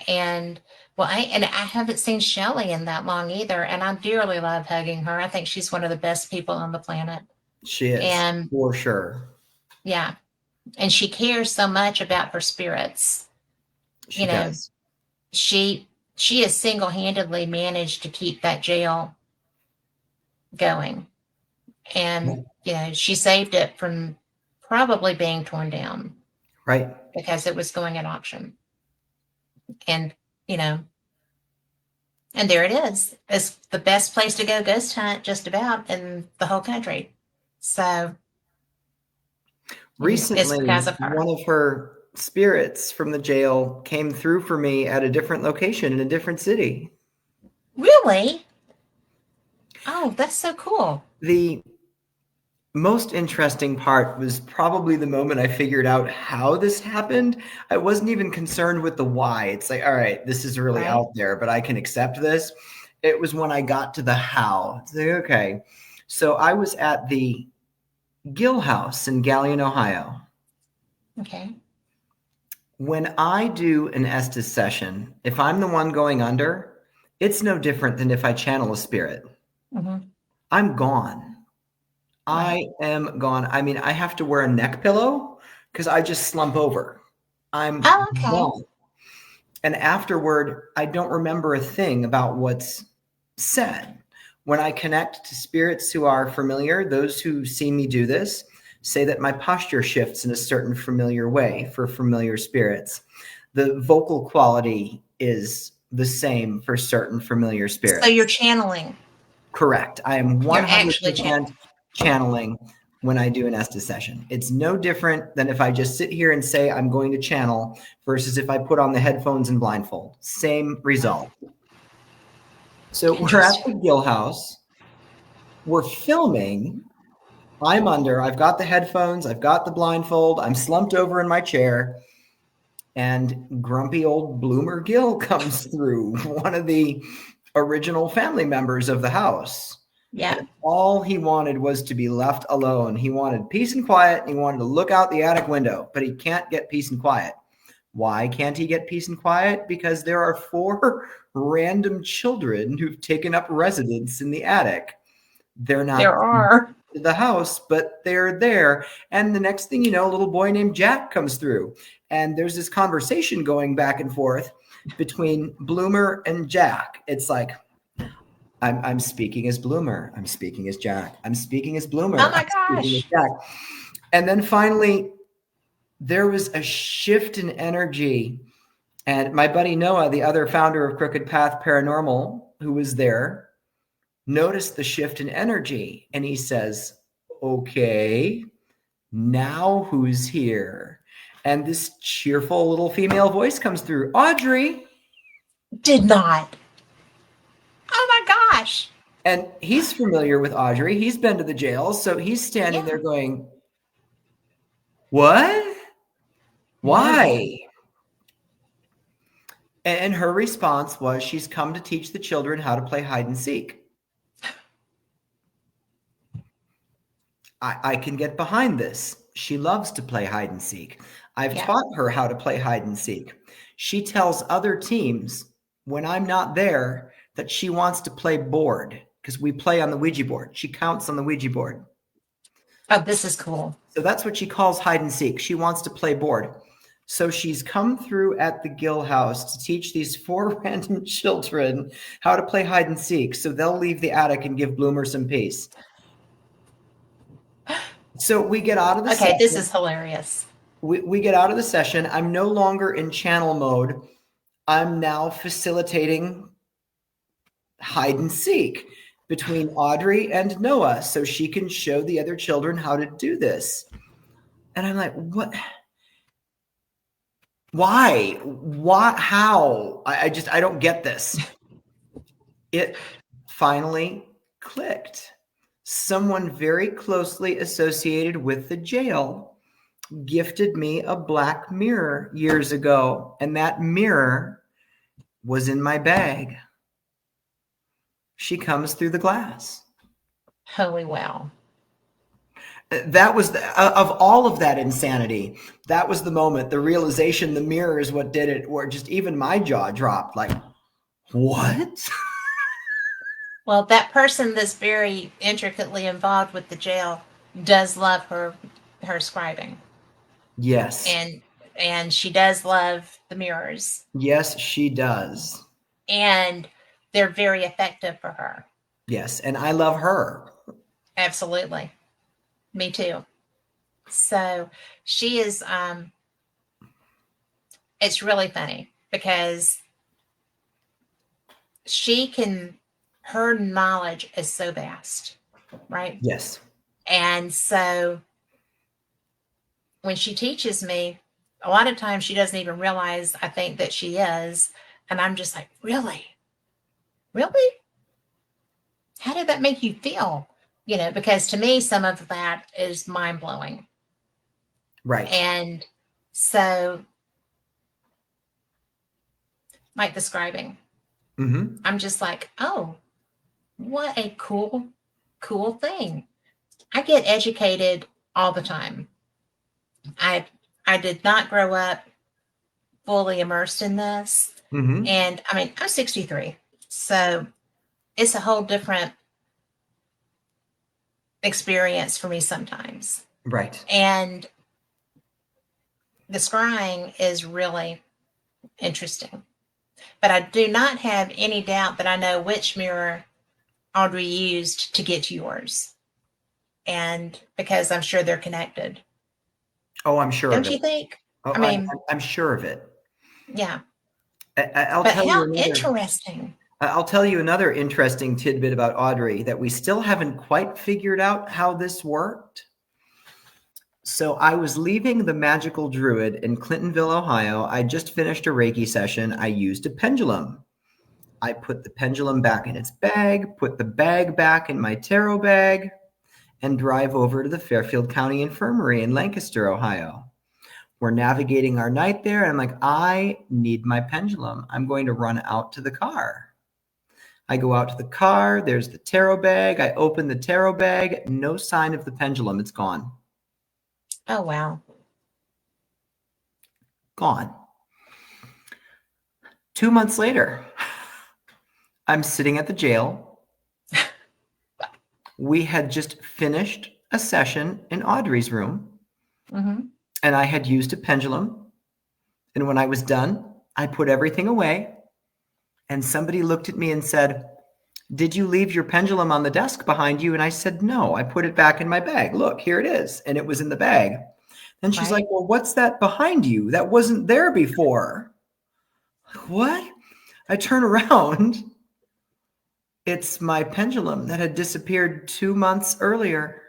And well, I haven't seen Shelly in that long either. And I dearly love hugging her. I think she's one of the best people on the planet. She is, And for sure. yeah. And she cares so much about her spirits. She does. She has single-handedly managed to keep that jail going. And, she saved it from probably being torn down. Right. Because it was going at auction. And, and there it is. It's the best place to go ghost hunt just about in the whole country. So recently, it's because of her. One of her spirits from the jail came through for me at a different location in a different city. Really? Oh, that's so cool. The most interesting part was probably the moment I figured out how this happened. I wasn't even concerned with the why. It's like, all right, this is really out there, but I can accept this. It was when I got to the how. It's like, okay. So I was at the Gill House in Galion, Ohio. Okay. When I do an Estes session, if I'm the one going under, it's no different than if I channel a spirit. Mm-hmm. I'm gone. I am gone. I mean, I have to wear a neck pillow because I just slump over. I'm gone. And afterward, I don't remember a thing about what's said. When I connect to spirits who are familiar, those who see me do this say that my posture shifts in a certain familiar way for familiar spirits. The vocal quality is the same for certain familiar spirits. So you're channeling. Correct. I am 100% channeling when I do an Estes session. It's no different than if I just sit here and say I'm going to channel versus if I put on the headphones and blindfold. Same result. So we're at the Gill House. We're filming. I'm under. I've got the headphones. I've got the blindfold. I'm slumped over in my chair. And grumpy old Bloomer Gill comes through, one of the original family members of the house. Yeah. And all he wanted was to be left alone. He wanted peace and quiet, and he wanted to look out the attic window, but he can't get peace and quiet. Why can't he get peace and quiet? Because there are 4 random children who've taken up residence in the attic. They're not in the house, but they're there. And the next thing you know, a little boy named Jack comes through, and there's this conversation going back and forth between Bloomer and Jack. It's like, I'm speaking as Bloomer. I'm speaking as Jack. I'm speaking as Bloomer. Oh my gosh. Jack. And then finally, there was a shift in energy. And my buddy Noah, the other founder of Crooked Path Paranormal, who was there, noticed the shift in energy. And he says, okay, now who's here? And this cheerful little female voice comes through. Audrey. Did not. Oh my gosh. And he's familiar with Audrey. He's been to the jail. So he's standing Yeah. there going, what? Why? And her response was, she's come to teach the children how to play hide and seek. I can get behind this. She loves to play hide and seek. I've taught her how to play hide and seek. She tells other teams when I'm not there that she wants to play board because we play on the Ouija board. She counts on the Ouija board. Oh, this is cool. So that's what she calls hide and seek. She wants to play board. So she's come through at the Gill House to teach these 4 random children how to play hide and seek. So they'll leave the attic and give Bloomer some peace. So we get out of the session. This is hilarious. We get out of the session. I'm no longer in channel mode. I'm now facilitating hide and seek between Audrey and Noah so she can show the other children how to do this. And I'm like, what? Why? What? How? I don't get this. It finally clicked. Someone very closely associated with the jail gifted me a black mirror years ago, and that mirror was in my bag. She comes through the glass. Holy wow. That was of all of that insanity. That was the moment, the realization, the mirror is what did it, where just even my jaw dropped. Like, what? Well, that person that's very intricately involved with the jail does love her scribing. Yes. And she does love the mirrors. Yes, she does. And they're very effective for her. Yes, and I love her. Absolutely. Me too. So she is it's really funny because her knowledge is so vast, right? Yes. And so when she teaches me, a lot of times she doesn't even realize, I think, that she is. And I'm just like, really? Really? How did that make you feel? You know, because to me, some of that is mind blowing. Right. And so, like the scribing, I'm just like, oh, what a cool thing. I get educated all the time. I did not grow up fully immersed in this. And I mean, I'm 63. So it's a whole different experience for me sometimes. Right. And the scrying is really interesting. But I do not have any doubt that I know which mirror Audrey used to get to yours. And because I'm sure they're connected. Oh, I'm sure Don't of you it. think? Oh, I mean, I'm sure of it. Yeah. I'll But tell how you interesting. I'll tell you another interesting tidbit about Audrey that we still haven't quite figured out how this worked. So I was leaving the Magical Druid in Clintonville, Ohio. I just finished a Reiki session. I used a pendulum. I put the pendulum back in its bag, put the bag back in my tarot bag, and drive over to the Fairfield County Infirmary in Lancaster, Ohio. We're navigating our night there, and I'm like, I need my pendulum. I'm going to run out to the car. I go out to the car. There's the tarot bag. I open the tarot bag. No sign of the pendulum. It's gone. Oh, wow. Gone. 2 months later, I'm sitting at the jail. We had just finished a session in Audrey's room, and I had used a pendulum. And when I was done, I put everything away, and somebody looked at me and said, Did you leave your pendulum on the desk behind you? And I said, no, I put it back in my bag. Look, here it is. And it was in the bag. And she's Right. like, well, what's that behind you? That wasn't there before. Like, what? I turn around. It's my pendulum that had disappeared 2 months earlier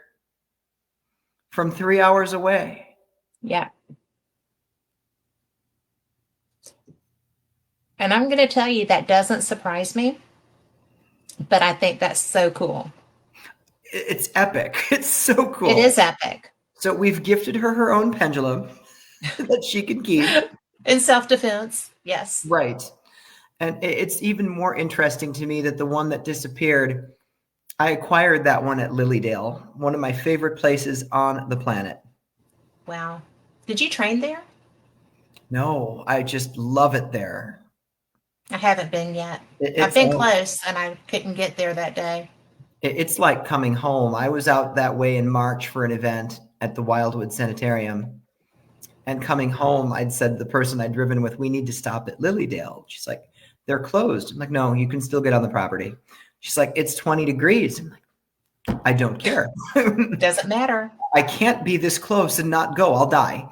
from 3 hours away. Yeah. And I'm going to tell you that doesn't surprise me, but I think that's so cool. It's epic. It's so cool. It is epic. So we've gifted her own pendulum that she can keep. In self-defense, yes. Right. And it's even more interesting to me that the one that disappeared, I acquired that one at Lilydale, one of my favorite places on the planet. Wow. Did you train there? No, I just love it there. I haven't been yet. I've been close and I couldn't get there that day. It's like coming home. I was out that way in March for an event at the Wildwood Sanitarium. And coming home, I'd said to the person I'd driven with, we need to stop at Lilydale. She's like, they're closed. I'm like, no, you can still get on the property. She's like, it's 20 degrees. I'm like, I don't care. Doesn't matter. I can't be this close and not go. I'll die.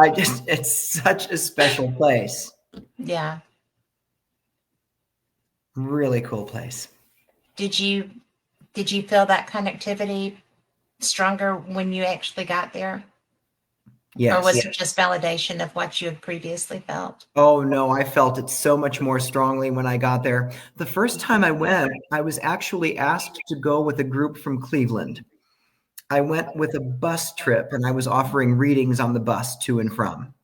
It's such a special place. Yeah. Really cool place. Did you feel that connectivity stronger when you actually got there? Yes. Or was it just validation of what you had previously felt? Oh, no, I felt it so much more strongly when I got there. The first time I went, I was actually asked to go with a group from Cleveland. I went with a bus trip and I was offering readings on the bus to and from.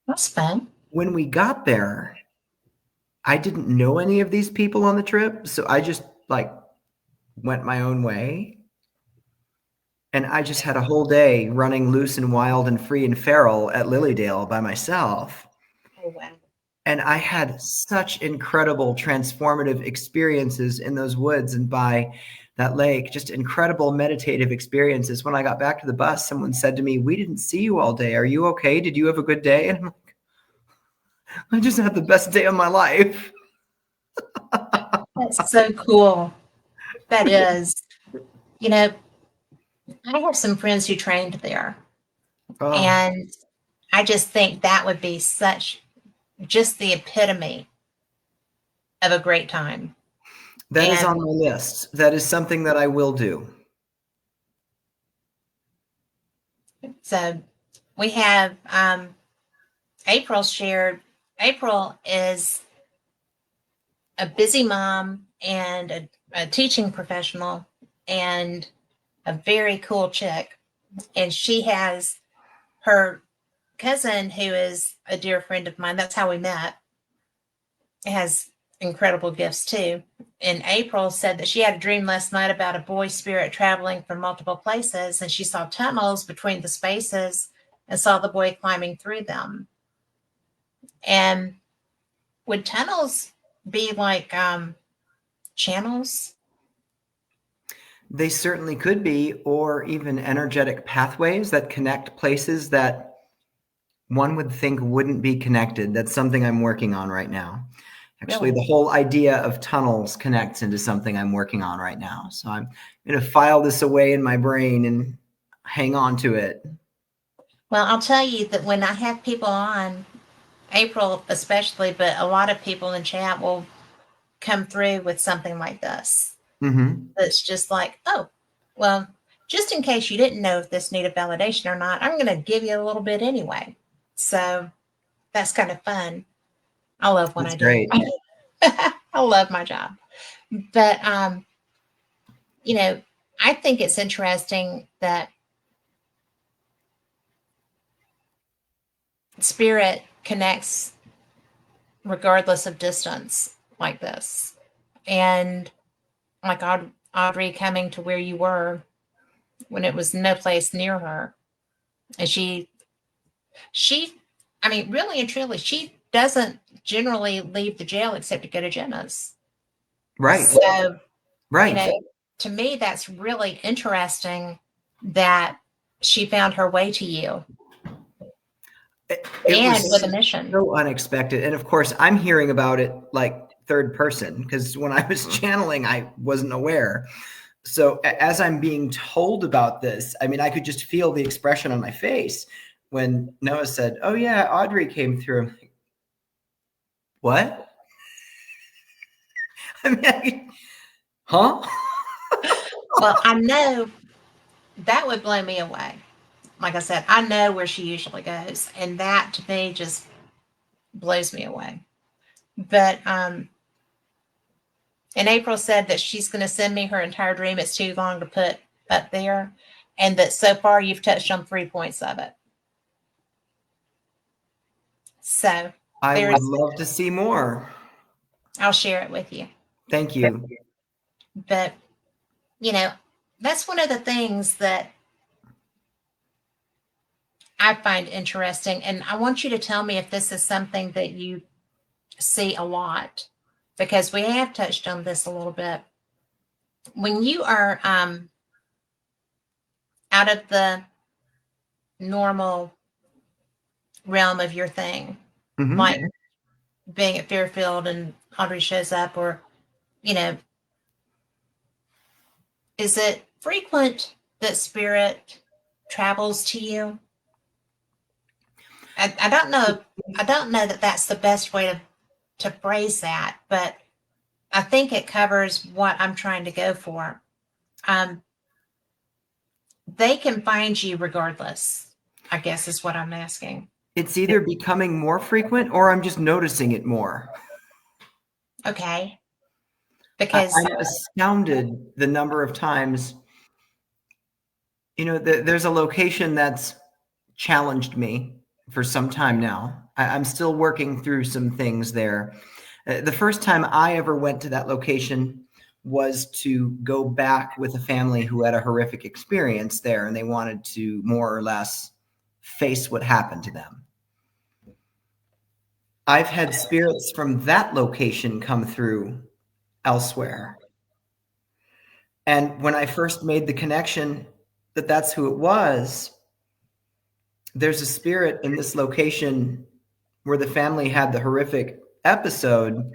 That's fun. When we got there, I didn't know any of these people on the trip, so I just went my own way. And I just had a whole day running loose and wild and free and feral at Lilydale by myself. Oh, wow. And I had such incredible transformative experiences in those woods and by that lake, just incredible meditative experiences. When I got back to the bus, someone said to me, we didn't see you all day. Are you okay? Did you have a good day? And I'm like, I just had the best day of my life. That's so cool. That is. You know, I have some friends who trained there. Oh. And I just think that would be just the epitome of a great time. That is on my list. That is something that I will do. So we have April shared. April is a busy mom and a teaching professional and a very cool chick. And she has her cousin, who is a dear friend of mine. That's how we met. Has incredible gifts too. And April said that she had a dream last night about a boy spirit traveling from multiple places, and she saw tunnels between the spaces and saw the boy climbing through them. And would tunnels be like channels? They certainly could be, or even energetic pathways that connect places that one would think wouldn't be connected. That's something I'm working on right now. Actually, Really? The whole idea of tunnels connects into something I'm working on right now. So I'm going to file this away in my brain and hang on to it. Well, I'll tell you that when I have people on, April especially, but a lot of people in chat will come through with something like this. Mm-hmm. That's just like, oh, well, just in case you didn't know if this needed validation or not, I'm going to give you a little bit anyway. So that's kind of fun. I love when That's I do. great. I love my job. But, you know, I think it's interesting that spirit connects regardless of distance like this. And like Audrey coming to where you were when it was no place near her. And she, I mean, really and truly, she doesn't generally leave the jail except to go to Jenna's. Right. So, right. You know, to me, that's really interesting that she found her way to you. It and with a mission. So unexpected. And of course, I'm hearing about it like third person because when I was channeling, I wasn't aware. So as I'm being told about this, I mean, I could just feel the expression on my face when Noah said, "Oh yeah, Audrey came through." I'm like, what? I mean, huh? Well, I know that would blow me away. Like I said, I know where she usually goes, and that to me just blows me away. But and April said that she's going to send me her entire dream. It's too long to put up there, and that so far you've touched on 3 points of it. So I would there's, love to see more. I'll share it with you. Thank you. But you know, that's one of the things that I find interesting, and I want you to tell me if this is something that you see a lot, because we have touched on this a little bit. When you are out of the normal realm of your thing, Mhm. like being at Fairfield and Audrey shows up, or, you know, is it frequent that spirit travels to you? I don't know. I don't know that that's the best way to phrase that, but I think it covers what I'm trying to go for. Um, they can find you regardless, I guess is what I'm asking. It's either becoming more frequent or I'm just noticing it more. Okay. Because I'm astounded the number of times, there's a location that's challenged me for some time now. I'm still working through some things there. The first time I ever went to that location was to go back with a family who had a horrific experience there, and they wanted to more or less face what happened to them. I've had spirits from that location come through elsewhere. And when I first made the connection that that's who it was, there's a spirit in this location where the family had the horrific episode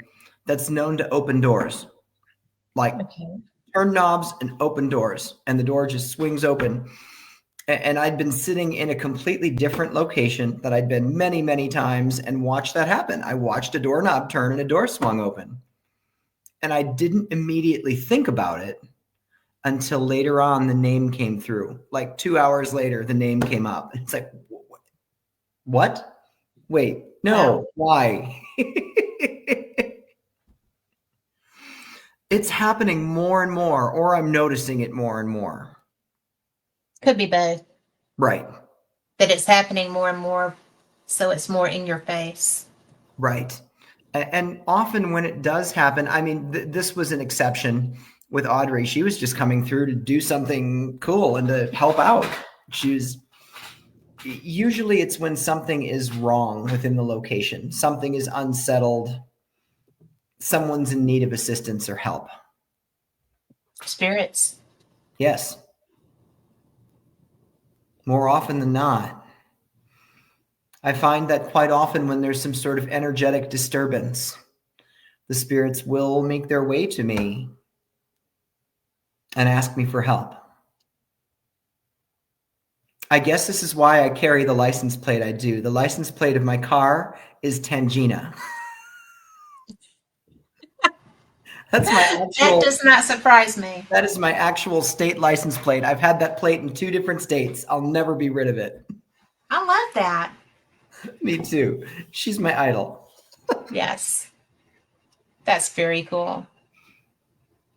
that's known to open doors, like okay. turn knobs and open doors, and the door just swings open. And I'd been sitting in a completely different location that I'd been many, many times and watched that happen. I watched a doorknob turn and a door swung open. And I didn't immediately think about it until later on the name came through. Like 2 hours later, the name came up. It's like, what? Wait, no, Wow. why? It's happening more and more, or I'm noticing it more and more. Could be both. Right. That it's happening more and more, so it's more in your face. Right. And often when it does happen, I mean, this was an exception with Audrey. She was just coming through to do something cool and to help out. Usually it's when something is wrong within the location, something is unsettled, someone's in need of assistance or help. Spirits. Yes. More often than not. I find that quite often when there's some sort of energetic disturbance, the spirits will make their way to me and ask me for help. I guess this is why I carry the license plate I do. The license plate of my car is Tangina. That's my That actual, does not surprise me. that is my actual state license plate. I've had that plate in 2 different states. I'll never be rid of it. I love that. Me too. She's my idol. Yes. That's very cool.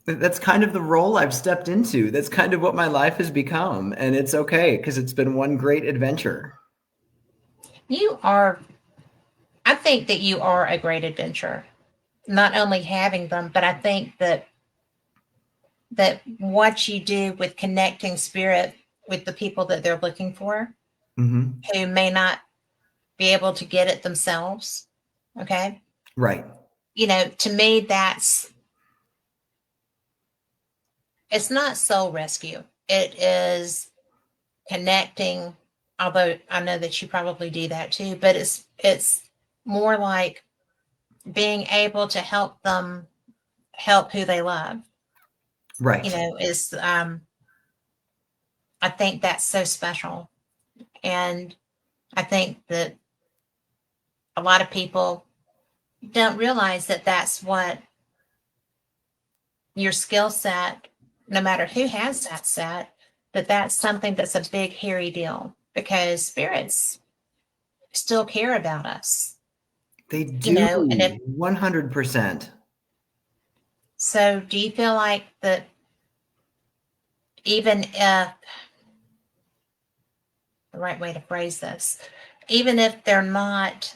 That's kind of the role I've stepped into. That's kind of what my life has become. And it's okay because it's been one great adventure. I think that you are a great adventurer. Not only having them, but I think that what you do with connecting spirit with the people that they're looking for, Mm-hmm. who may not be able to get it themselves. Okay. Right. To me, it's not soul rescue. It is connecting, although I know that you probably do that too, but it's more like being able to help them help who they love, Right. is, I think that's so special. And I think that a lot of people don't realize that that's what your skill set, no matter who has that set, that's something that's a big, hairy deal, because spirits still care about us, They do. and if 100%. so, do you feel like that even if, the right way to phrase this, even if they're not,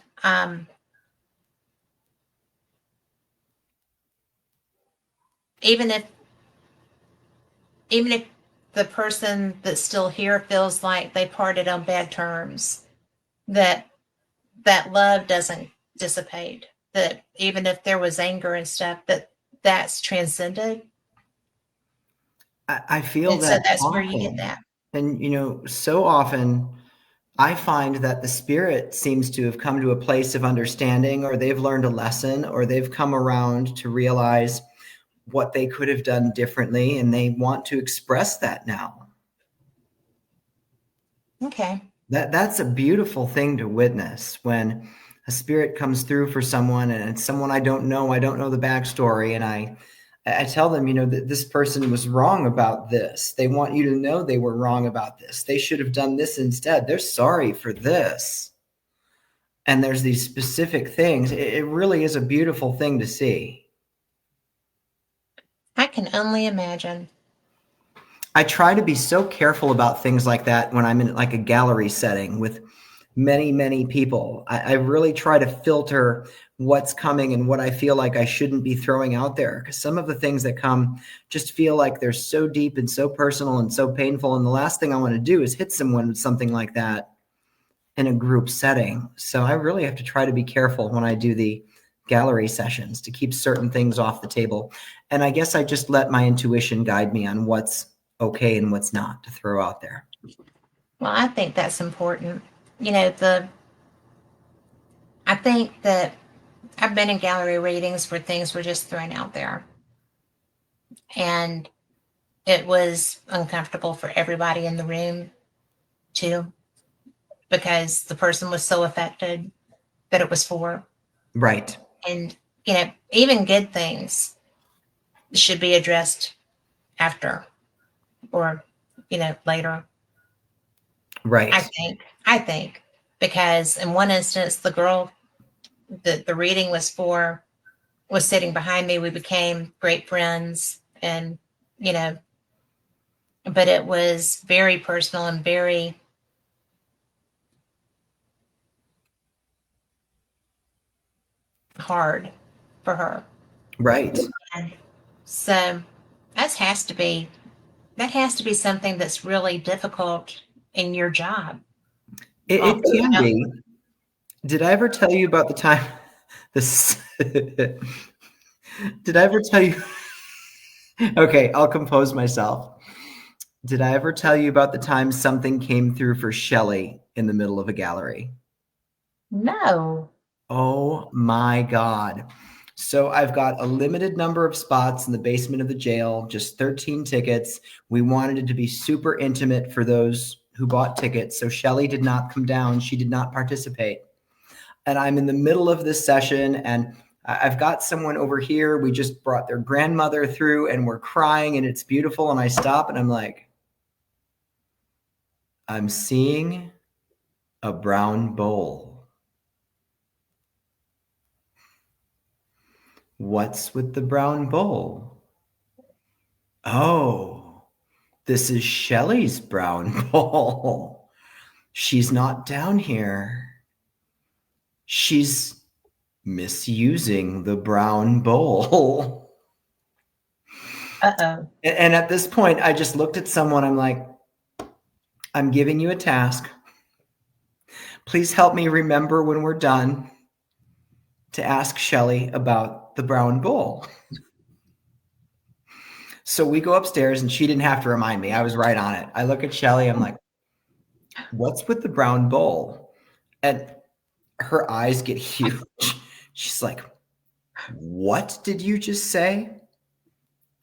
even if even if the person that's still here feels like they parted on bad terms, that love doesn't dissipate, that even if there was anger and stuff, that's transcended? I feel And so that that's where you get often. that. And, so often I find that the spirit seems to have come to a place of understanding, or they've learned a lesson, or they've come around to realize what they could have done differently, and they want to express that now. Okay. That's a beautiful thing to witness, when a spirit comes through for someone, and it's someone I don't know the backstory, and I tell them, that this person was wrong about this. They want you to know they were wrong about this. They should have done this instead. They're sorry for this. And there's these specific things. It really is a beautiful thing to see. I can only imagine. I try to be so careful about things like that when I'm in like a gallery setting with many, many people. I really try to filter what's coming and what I feel like I shouldn't be throwing out there, because some of the things that come just feel like they're so deep and so personal and so painful. And the last thing I want to do is hit someone with something like that in a group setting. So I really have to try to be careful when I do the gallery sessions to keep certain things off the table. And I guess I just let my intuition guide me on what's okay and what's not to throw out there. Well, I think that's important. I think that I've been in gallery readings where things were just thrown out there, and it was uncomfortable for everybody in the room too, because the person was so affected that it was for. Right. And, even good things should be addressed after, or, later. Right. I think, because in one instance, the girl that the reading was for was sitting behind me. We became great friends, and, but it was very personal and very hard for her. Right. And so that has to be something that's really difficult in your job. It can be. Did I ever tell you about the time this did I ever tell you okay, I'll compose myself. Did I ever tell you about the time something came through for Shelley in the middle of a gallery? No. Oh my God. So I've got a limited number of spots in the basement of the jail, just 13 tickets. We wanted it to be super intimate for those who bought tickets. So Shelley did not come down. She did not participate. And I'm in the middle of this session, and I've got someone over here. We just brought their grandmother through, and we're crying, and it's beautiful. And I stop and I'm like, I'm seeing a brown bowl. What's with the brown bowl? Oh, this is Shelley's brown bowl. She's not down here. She's misusing the brown bowl. Uh-oh. And at this point, I just looked at someone. I'm like, I'm giving you a task. Please help me remember when we're done to ask Shelley about the brown bowl. So we go upstairs, and she didn't have to remind me. I was right on it. I look at Shelley. I'm like, what's with the brown bowl? And her eyes get huge. She's like, what did you just say?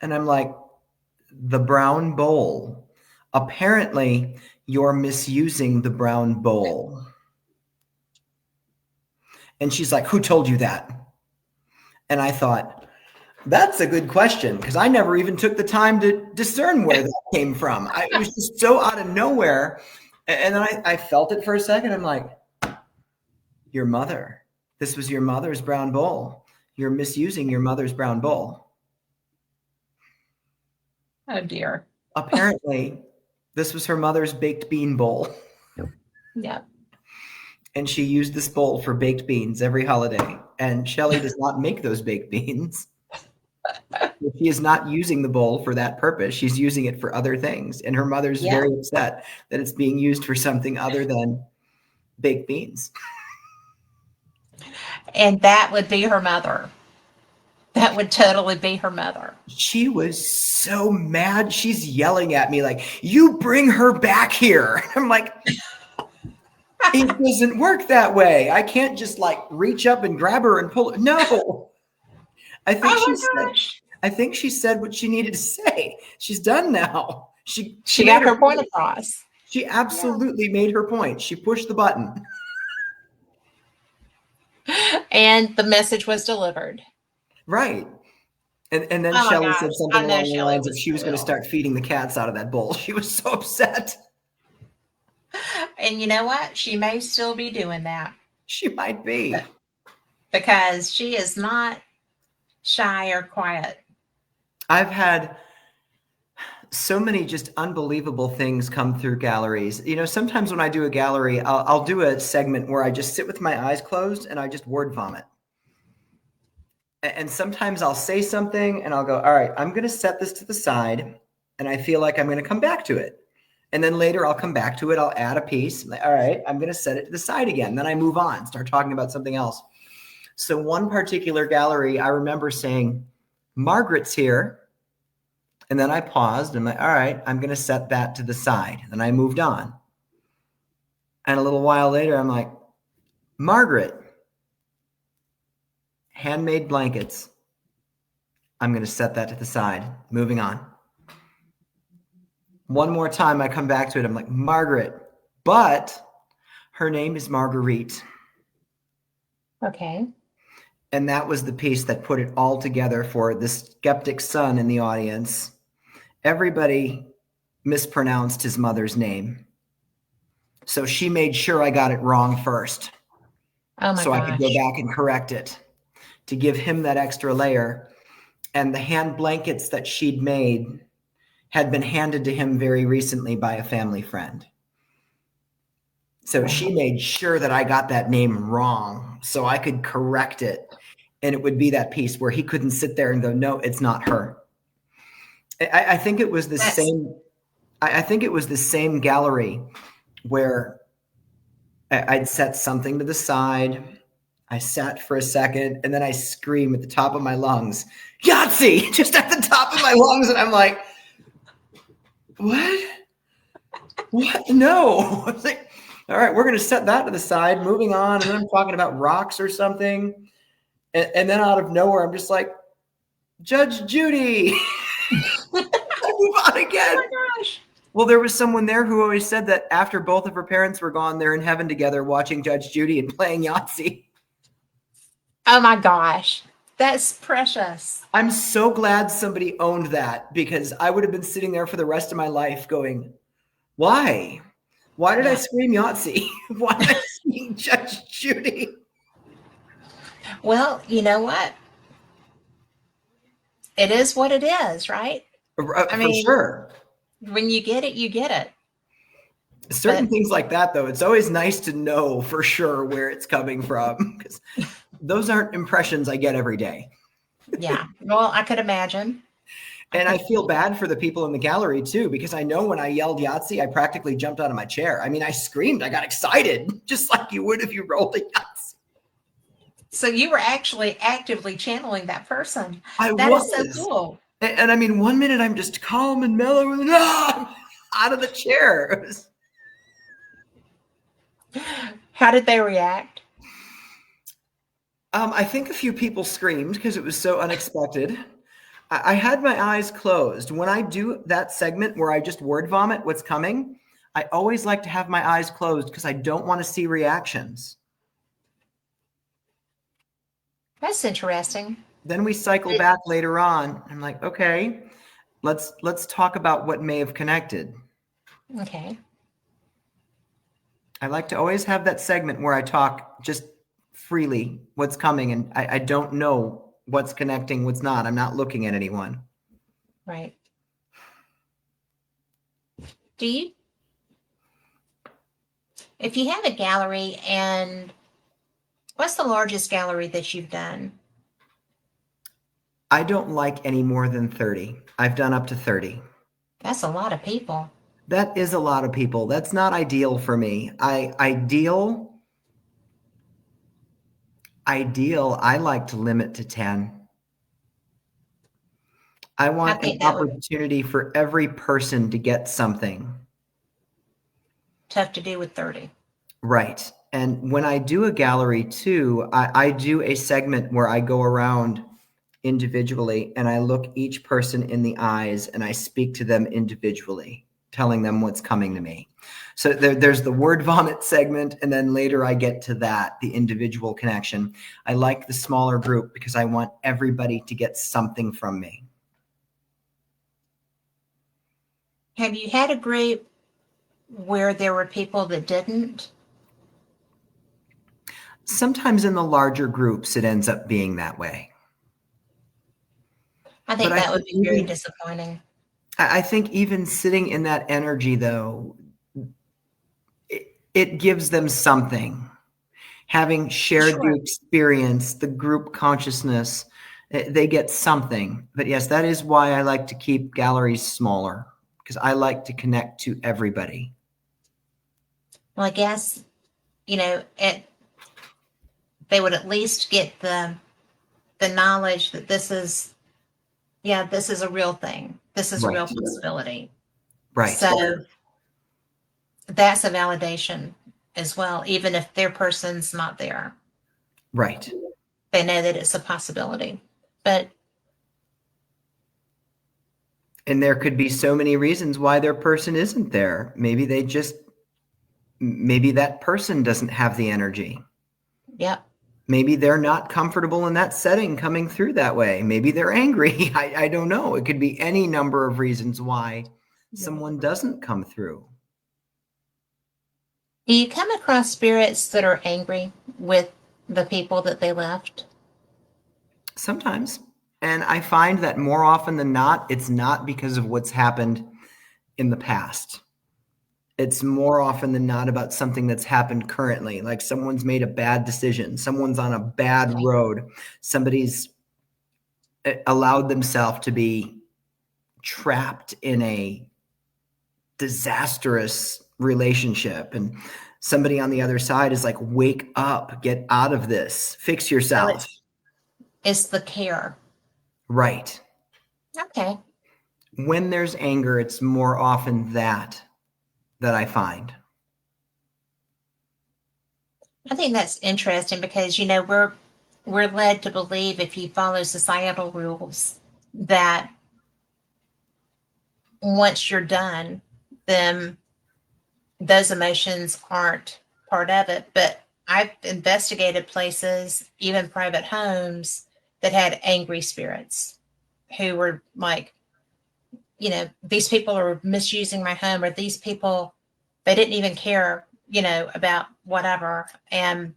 And I'm like, the brown bowl. Apparently, you're misusing the brown bowl. And she's like, who told you that? And I thought, that's a good question, because I never even took the time to discern where that came from. It was just so out of nowhere. And then I felt it for a second. I'm like, your mother. This was your mother's brown bowl. You're misusing your mother's brown bowl. Oh, dear. Apparently, this was her mother's baked bean bowl. Yeah. And she used this bowl for baked beans every holiday. And Shelley does not make those baked beans. She is not using the bowl for that purpose. She's using it for other things. And her mother's very upset that it's being used for something other than baked beans. And that would be her mother. That would totally be her mother. She was so mad. She's yelling at me like, you bring her back here. I'm like, it doesn't work that way. I can't just like reach up and grab her and pull her. No. I think she said what she needed to say. She's done now. She got her point across. She absolutely made her point. She pushed the button. And the message was delivered. Right. And then Shelley said something along the lines of she was going to start feeding the cats out of that bowl. She was so upset. And you know what? She may still be doing that. She might be. Because she is not shy or quiet. I've had so many just unbelievable things come through galleries. You know, sometimes when I do a gallery, I'll do a segment where I just sit with my eyes closed and I just word vomit. And sometimes I'll say something and I'll go, all right, I'm going to set this to the side and I feel like I'm going to come back to it. And then later I'll come back to it. I'll add a piece. All right, I'm going to set it to the side again. Then I move on, start talking about something else. So one particular gallery, I remember saying, Margaret's here. And then I paused and I'm like, all right, I'm going to set that to the side. And I moved on. And a little while later, I'm like, Margaret, handmade blankets. I'm going to set that to the side. Moving on. One more time, I come back to it. I'm like, Margaret, but her name is Marguerite. Okay. And that was the piece that put it all together for the skeptic son in the audience. Everybody mispronounced his mother's name. So she made sure I got it wrong first. Oh my gosh. I could go back and correct it to give him that extra layer. And the hand blankets that she'd made had been handed to him very recently by a family friend. So she made sure that I got that name wrong so I could correct it. And it would be that piece where he couldn't sit there and go, no, it's not her. I think it was the same. I think it was the same gallery where I'd set something to the side. I sat for a second and then I scream at the top of my lungs, Yahtzee, just at the top of my lungs. And I'm like, what? No. I was like, all right, we're going to set that to the side, moving on. And then I'm talking about rocks or something. And then out of nowhere, I'm just like, Judge Judy. I move on again. Oh my gosh. Well, there was someone there who always said that after both of her parents were gone, they're in heaven together watching Judge Judy and playing Yahtzee. Oh my gosh. That's precious. I'm so glad somebody owned that, because I would have been sitting there for the rest of my life going, why? Why did I scream Yahtzee? Why did I scream Judge Judy? Well, you know what? It is what it is, right? For sure. When you get it, you get it. Certain things like that, though, it's always nice to know for sure where it's coming from, because those aren't impressions I get every day. Yeah. Well, I could imagine. And I feel bad for the people in the gallery, too, because I know when I yelled Yahtzee, I practically jumped out of my chair. I mean, I screamed. I got excited, just like you would if you rolled a Yahtzee. So you were actually actively channeling that person. That is so cool. And I mean, one minute I'm just calm and mellow and out of the chair. How did they react? I think a few people screamed because it was so unexpected. I had my eyes closed. When I do that segment where I just word vomit what's coming, I always like to have my eyes closed because I don't want to see reactions. That's interesting. Then we cycle back later on. I'm like, okay, let's talk about what may have connected. Okay. I like to always have that segment where I talk just freely what's coming, and I don't know what's connecting, what's not. I'm not looking at anyone. Right. Do you, if you have a gallery, and what's the largest gallery that you've done? I don't like any more than 30. I've done up to 30. That's a lot of people. That is a lot of people. That's not ideal for me. Ideal, I like to limit to 10. I I want an think that would be opportunity for every person to get something. tough to do with 30. Right. And when I do a gallery too, I do a segment where I go around individually and I look each person in the eyes and I speak to them individually, telling them what's coming to me. So there's the word vomit segment, and then later I get to that, the individual connection. I like the smaller group because I want everybody to get something from me. Have you had a group where there were people that didn't? Sometimes in the larger groups, it ends up being that way. I But think that would be very disappointing. I think even sitting in that energy, though, it gives them something. Having shared the Sure. experience, the group consciousness, they get something. But yes, that is why I like to keep galleries smaller, because I like to connect to everybody. Well, I guess, they would at least get the knowledge that this is a real thing. This is a real Right. possibility. Right. So that's a validation as well, even if their person's not there. Right. They know that it's a possibility. But And there could be so many reasons why their person isn't there. Maybe that person doesn't have the energy. yep. Maybe they're not comfortable in that setting coming through that way. Maybe they're angry. I don't know. It could be any number of reasons why someone doesn't come through. Do you come across spirits that are angry with the people that they left? Sometimes. And I find that more often than not, it's not because of what's happened in the past. It's more often than not about something that's happened currently, like someone's made a bad decision, someone's on a bad Okay. road, somebody's allowed themselves to be trapped in a disastrous relationship, and somebody on the other side is like, wake up, get out of this, fix So yourself. it's the care. Right. Okay. When there's anger, it's more often that I find. I think that's interesting because we're led to believe, if you follow societal rules, that once you're done, then those emotions aren't part of it. But I've investigated places, even private homes, that had angry spirits who were like, these people are misusing my home, or these people, they didn't even care, about whatever. And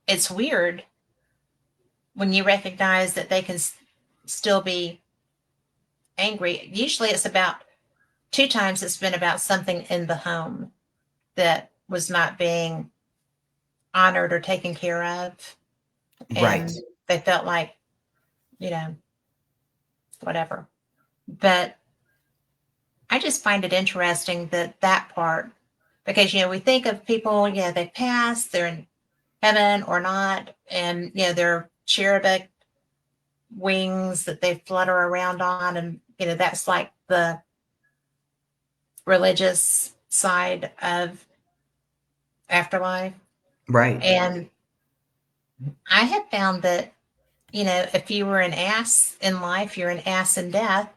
it's weird when you recognize that they can still be angry. Usually it's about two times it's been about something in the home that was not being honored or taken care of. Right. And they felt like, you know, whatever. But I just find it interesting that part, because, we think of people, they pass, they're in heaven or not. And, they're cherubic wings that they flutter around on. And, that's like the religious side of afterlife. Right. And I have found that, if you were an ass in life, you're an ass in death.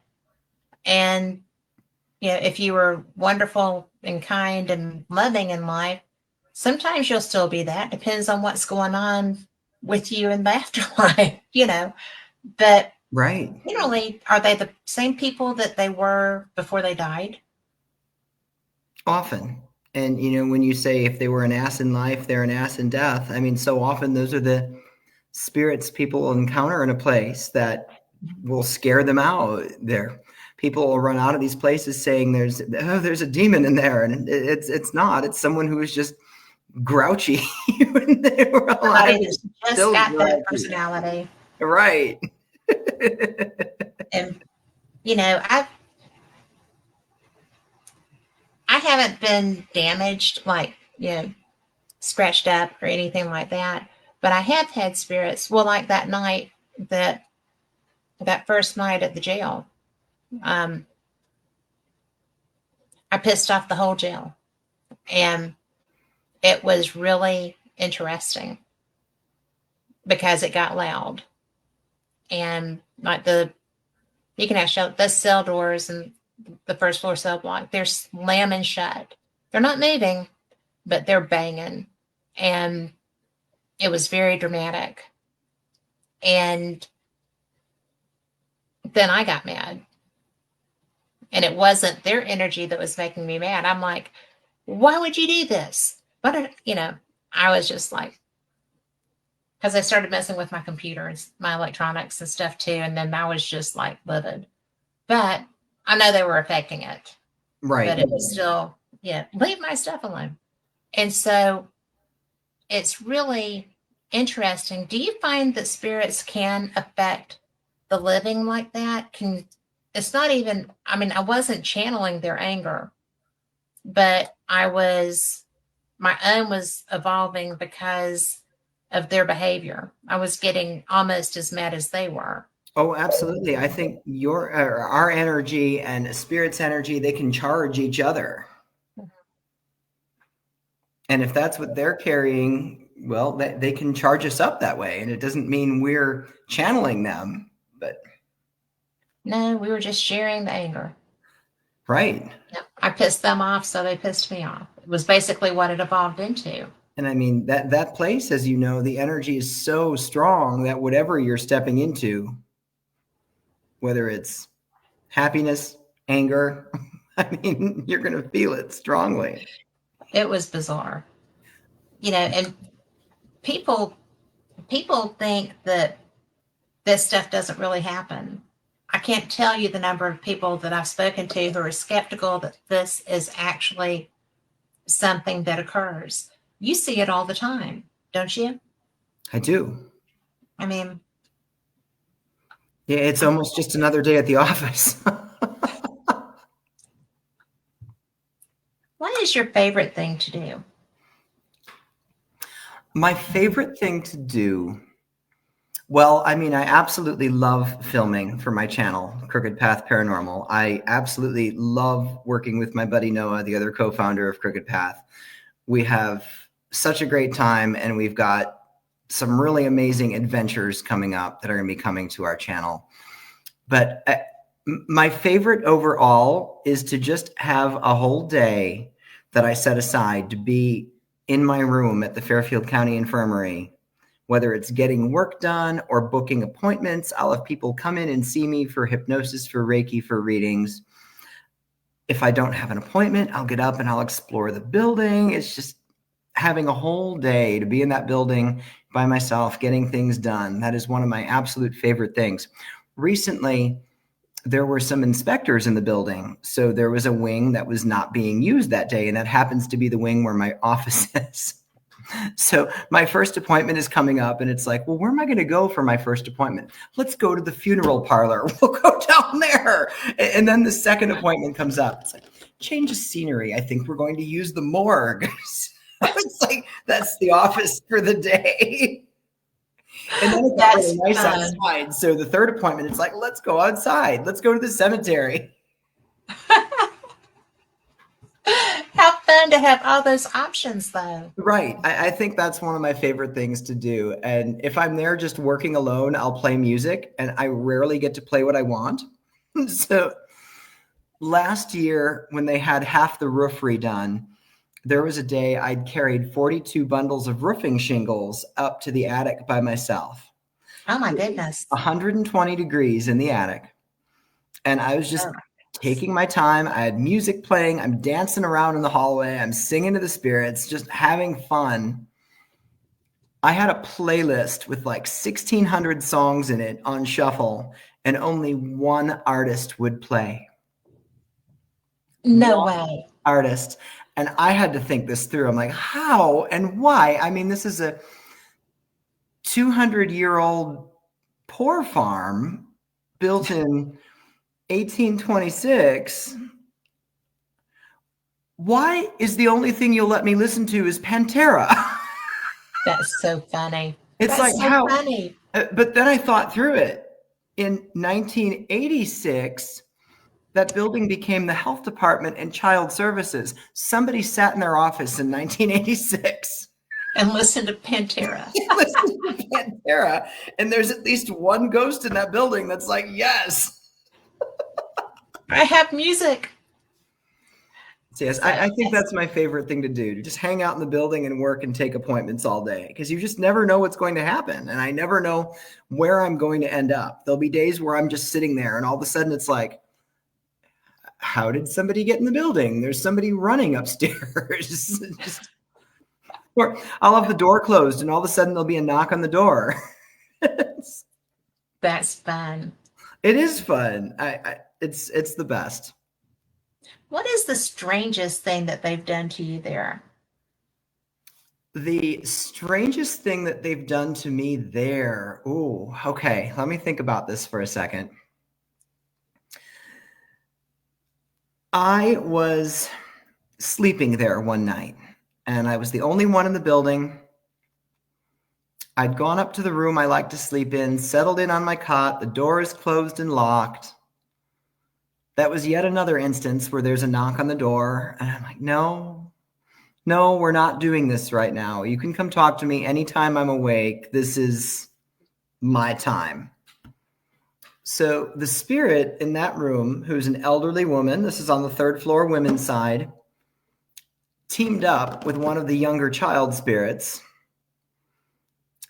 And, if you were wonderful and kind and loving in life, sometimes you'll still be that. Depends on what's going on with you in the afterlife. But Right. generally, are they the same people that they were before they died? Often. And, when you say if they were an ass in life, they're an ass in death. I mean, so often those are the spirits people encounter in a place that will scare them out. People will run out of these places saying there's a demon in there, and it's not. It's someone who is just grouchy when they were alive. Somebody that's just got that personality. Right. And I haven't been damaged, like, scratched up or anything like that. But I have had spirits. Well, like that night, that first night at the jail, I pissed off the whole jail, and it was really interesting because it got loud, and like you can actually the cell doors and the first floor cell block, they're slamming shut. They're not moving, but they're banging, and it was very dramatic. And then I got mad, and it wasn't their energy that was making me mad. I'm like, why would you do this? But I was just like, because I started messing with my computer and my electronics and stuff too, and then I was just like livid. But I know they were affecting it. Right. But it was still, leave my stuff alone. And so it's really interesting. Do you find that spirits can affect the living like that? It's not even, I wasn't channeling their anger, but my own was evolving because of their behavior. I was getting almost as mad as they were. Oh, absolutely. I think our energy and spirit's energy, they can charge each other. Mm-hmm. And if that's what they're carrying, well, they can charge us up that way. And it doesn't mean we're channeling them, but. No, we were just sharing the anger. Right. I pissed them off, so they pissed me off. It was basically what it evolved into. And I mean, that place, as you know, the energy is so strong that whatever you're stepping into, whether it's happiness, anger, you're going to feel it strongly. It was bizarre. And people think that this stuff doesn't really happen. I can't tell you the number of people that I've spoken to who are skeptical that this is actually something that occurs. You see it all the time, don't you? I do. Yeah, it's almost just another day at the office. What is your favorite thing to do? My favorite thing to do, well, I absolutely love filming for my channel, Crooked Path Paranormal. I absolutely love working with my buddy Noah, the other co-founder of Crooked Path. We have such a great time, and we've got some really amazing adventures coming up that are going to be coming to our channel. But my favorite overall is to just have a whole day that I set aside to be in my room at the Fairfield County Infirmary, whether it's getting work done or booking appointments. I'll have people come in and see me for hypnosis, for Reiki, for readings. If I don't have an appointment, I'll get up and I'll explore the building. It's just having a whole day to be in that building by myself, getting things done. That is one of my absolute favorite things. Recently, there were some inspectors in the building. So there was a wing that was not being used that day. And that happens to be the wing where my office is. So my first appointment is coming up, and it's like, well, where am I going to go for my first appointment? Let's go to the funeral parlor. We'll go down there. And then the second appointment comes up. It's like, change of scenery. I think we're going to use the morgue. It's like, that's the office for the day. And then it got really nice outside. So the third appointment, it's like, let's go outside. Let's go to the cemetery. How fun to to have all those options, though. Right. I think that's one of my favorite things to do. And if I'm there just working alone, I'll play music, and I rarely get to play what I want. So last year, when they had half the roof redone, there was a day I'd carried 42 bundles of roofing shingles up to the attic by myself. Oh my goodness. 120 degrees in the attic. And I was just Oh, taking my time. I had music playing. I'm dancing around in the hallway. I'm singing to the spirits, just having fun. I had a playlist with like 1,600 songs in it on shuffle, and only one artist would play. no One way. artist. And I had to think this through. I'm like, how and why? I mean, this is a 200-year-old poor farm built in 1826. Why is the only thing you'll let me listen to is Pantera? That's so funny. It's That's like, so how? funny. But then I thought through it. In 1986, that building became the health department and child services. Somebody sat in their office in 1986. And listen to Pantera. Listen to Pantera, and there's at least one ghost in that building that's like, yes. I have music. So yes, I think that's my favorite thing to do, to just hang out in the building and work and take appointments all day, because you just never know what's going to happen. And I never know where I'm going to end up. There'll be days where I'm just sitting there and all of a sudden it's like, how did somebody get in the building? There's somebody running upstairs. Just, or I'll have the door closed and all of a sudden there'll be a knock on the door. That's fun. It is fun. It's the best. What is the strangest thing that they've done to you there? The strangest thing that they've done to me there. Ooh, okay. Let me think about this for a second. I was sleeping there one night, and I was the only one in the building. I'd gone up to the room I like to sleep in, settled in on my cot. The door is closed and locked. That was yet another instance where there's a knock on the door, and I'm like, no, we're not doing this right now. You can come talk to me anytime I'm awake. This is my time. So the spirit in that room, who's an elderly woman, this is on the third floor women's side, teamed up with one of the younger child spirits.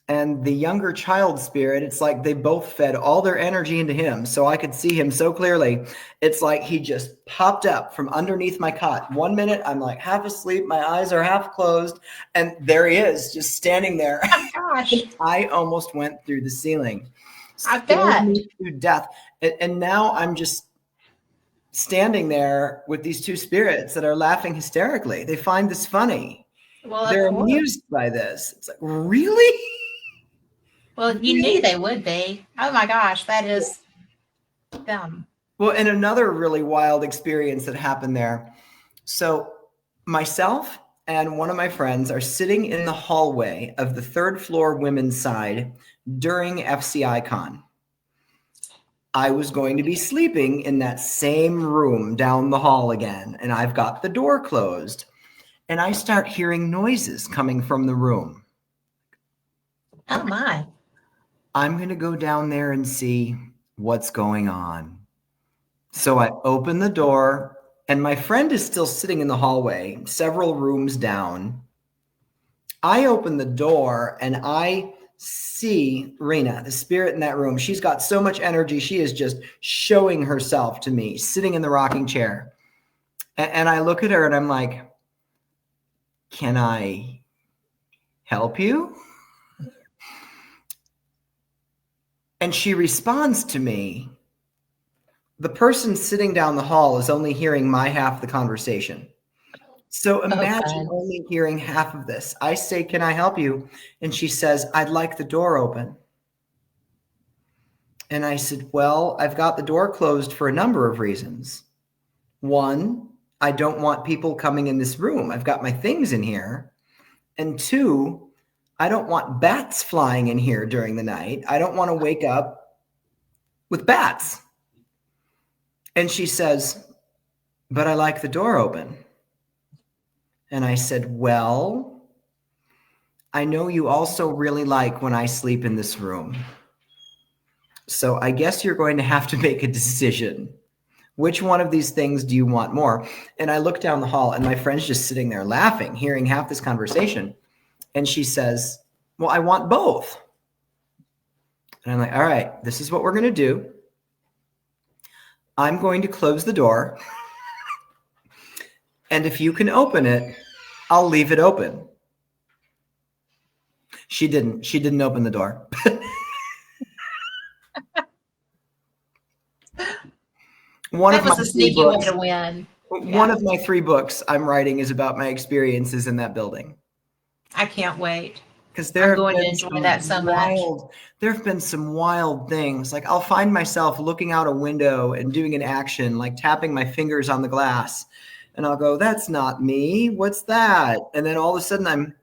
And the younger child spirit, it's like they both fed all their energy into him. So I could see him so clearly. It's like he just popped up from underneath my cot. 1 minute, I'm like half asleep. My eyes are half closed. And there he is, just standing there. Oh gosh, I almost went through the ceiling. I Scared bet. me to death. And now I'm just standing there with these two spirits that are laughing hysterically. They find this funny. Well, They're of course. amused by this. It's like, really? Well, you knew they would be. Oh my gosh, that is dumb. Well, and another really wild experience that happened there. So myself and one of my friends are sitting in the hallway of the third floor women's side during FCI Con. I was going to be sleeping in that same room down the hall again, and I've got the door closed, and I start hearing noises coming from the room. Oh my. I'm going to go down there and see what's going on. So I open the door, and my friend is still sitting in the hallway, several rooms down. I open the door, and I see Rena, the spirit in that room. She's got so much energy. She is just showing herself to me, sitting in the rocking chair. And I look at her, and I'm like, can I help you? And she responds to me. The person sitting down the hall is only hearing my half of the conversation. So imagine fun. only hearing half of this. I say, can I help you? And she says, I'd like the door open. And I said, well, I've got the door closed for a number of reasons. One, I don't want people coming in this room. I've got my things in here. And two, I don't want bats flying in here during the night. I don't want to wake up with bats. And she says, but I like the door open. And I said, well, I know you also really like when I sleep in this room. So I guess you're going to have to make a decision. Which one of these things do you want more? And I look down the hall and my friend's just sitting there laughing, hearing half this conversation. And she says, well, I want both. And I'm like, all right, this is what we're going to do. I'm going to close the door. And if you can open it, I'll leave it open. She didn't. She didn't open the door. That was a sneaky way to win. One of my 3 books I'm writing is about my experiences in that building. I can't wait. Because I'm going to enjoy that so much. There have been some wild things. Like I'll find myself looking out a window and doing an action, like tapping my fingers on the glass. And I'll go, that's not me. What's that? And then all of a sudden I'm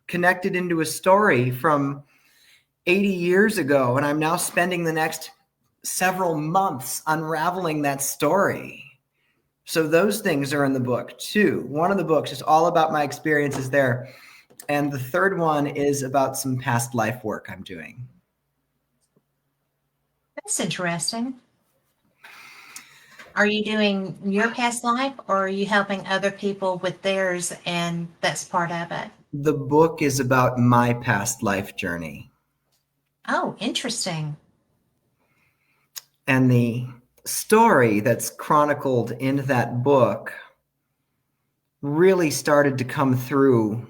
connected into a story from 80 years ago. And I'm now spending the next several months unraveling that story. So those things are in the book too. One of the books is all about my experiences there. And the third one is about some past life work I'm doing. That's interesting. Are you doing your past life or are you helping other people with theirs and that's part of it? The book is about my past life journey. Oh, interesting. And the story that's chronicled in that book really started to come through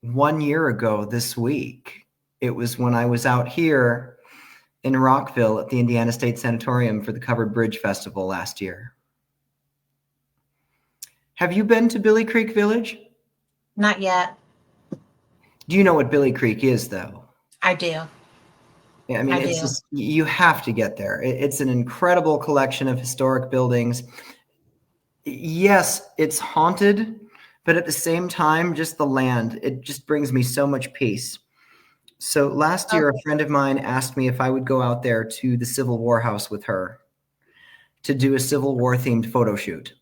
1 year ago this week. It was when I was out here in Rockville at the Indiana State Sanatorium for the Covered Bridge Festival last year. Have you been to Billy Creek Village? Not yet. Do you know what Billy Creek is, though? I do. Yeah, I mean, it's just, you have to get there. It's an incredible collection of historic buildings. Yes, it's haunted, but at the same time, just the land, it just brings me so much peace. So last year, a friend of mine asked me if I would go out there to the Civil War house with her to do a Civil War themed photo shoot.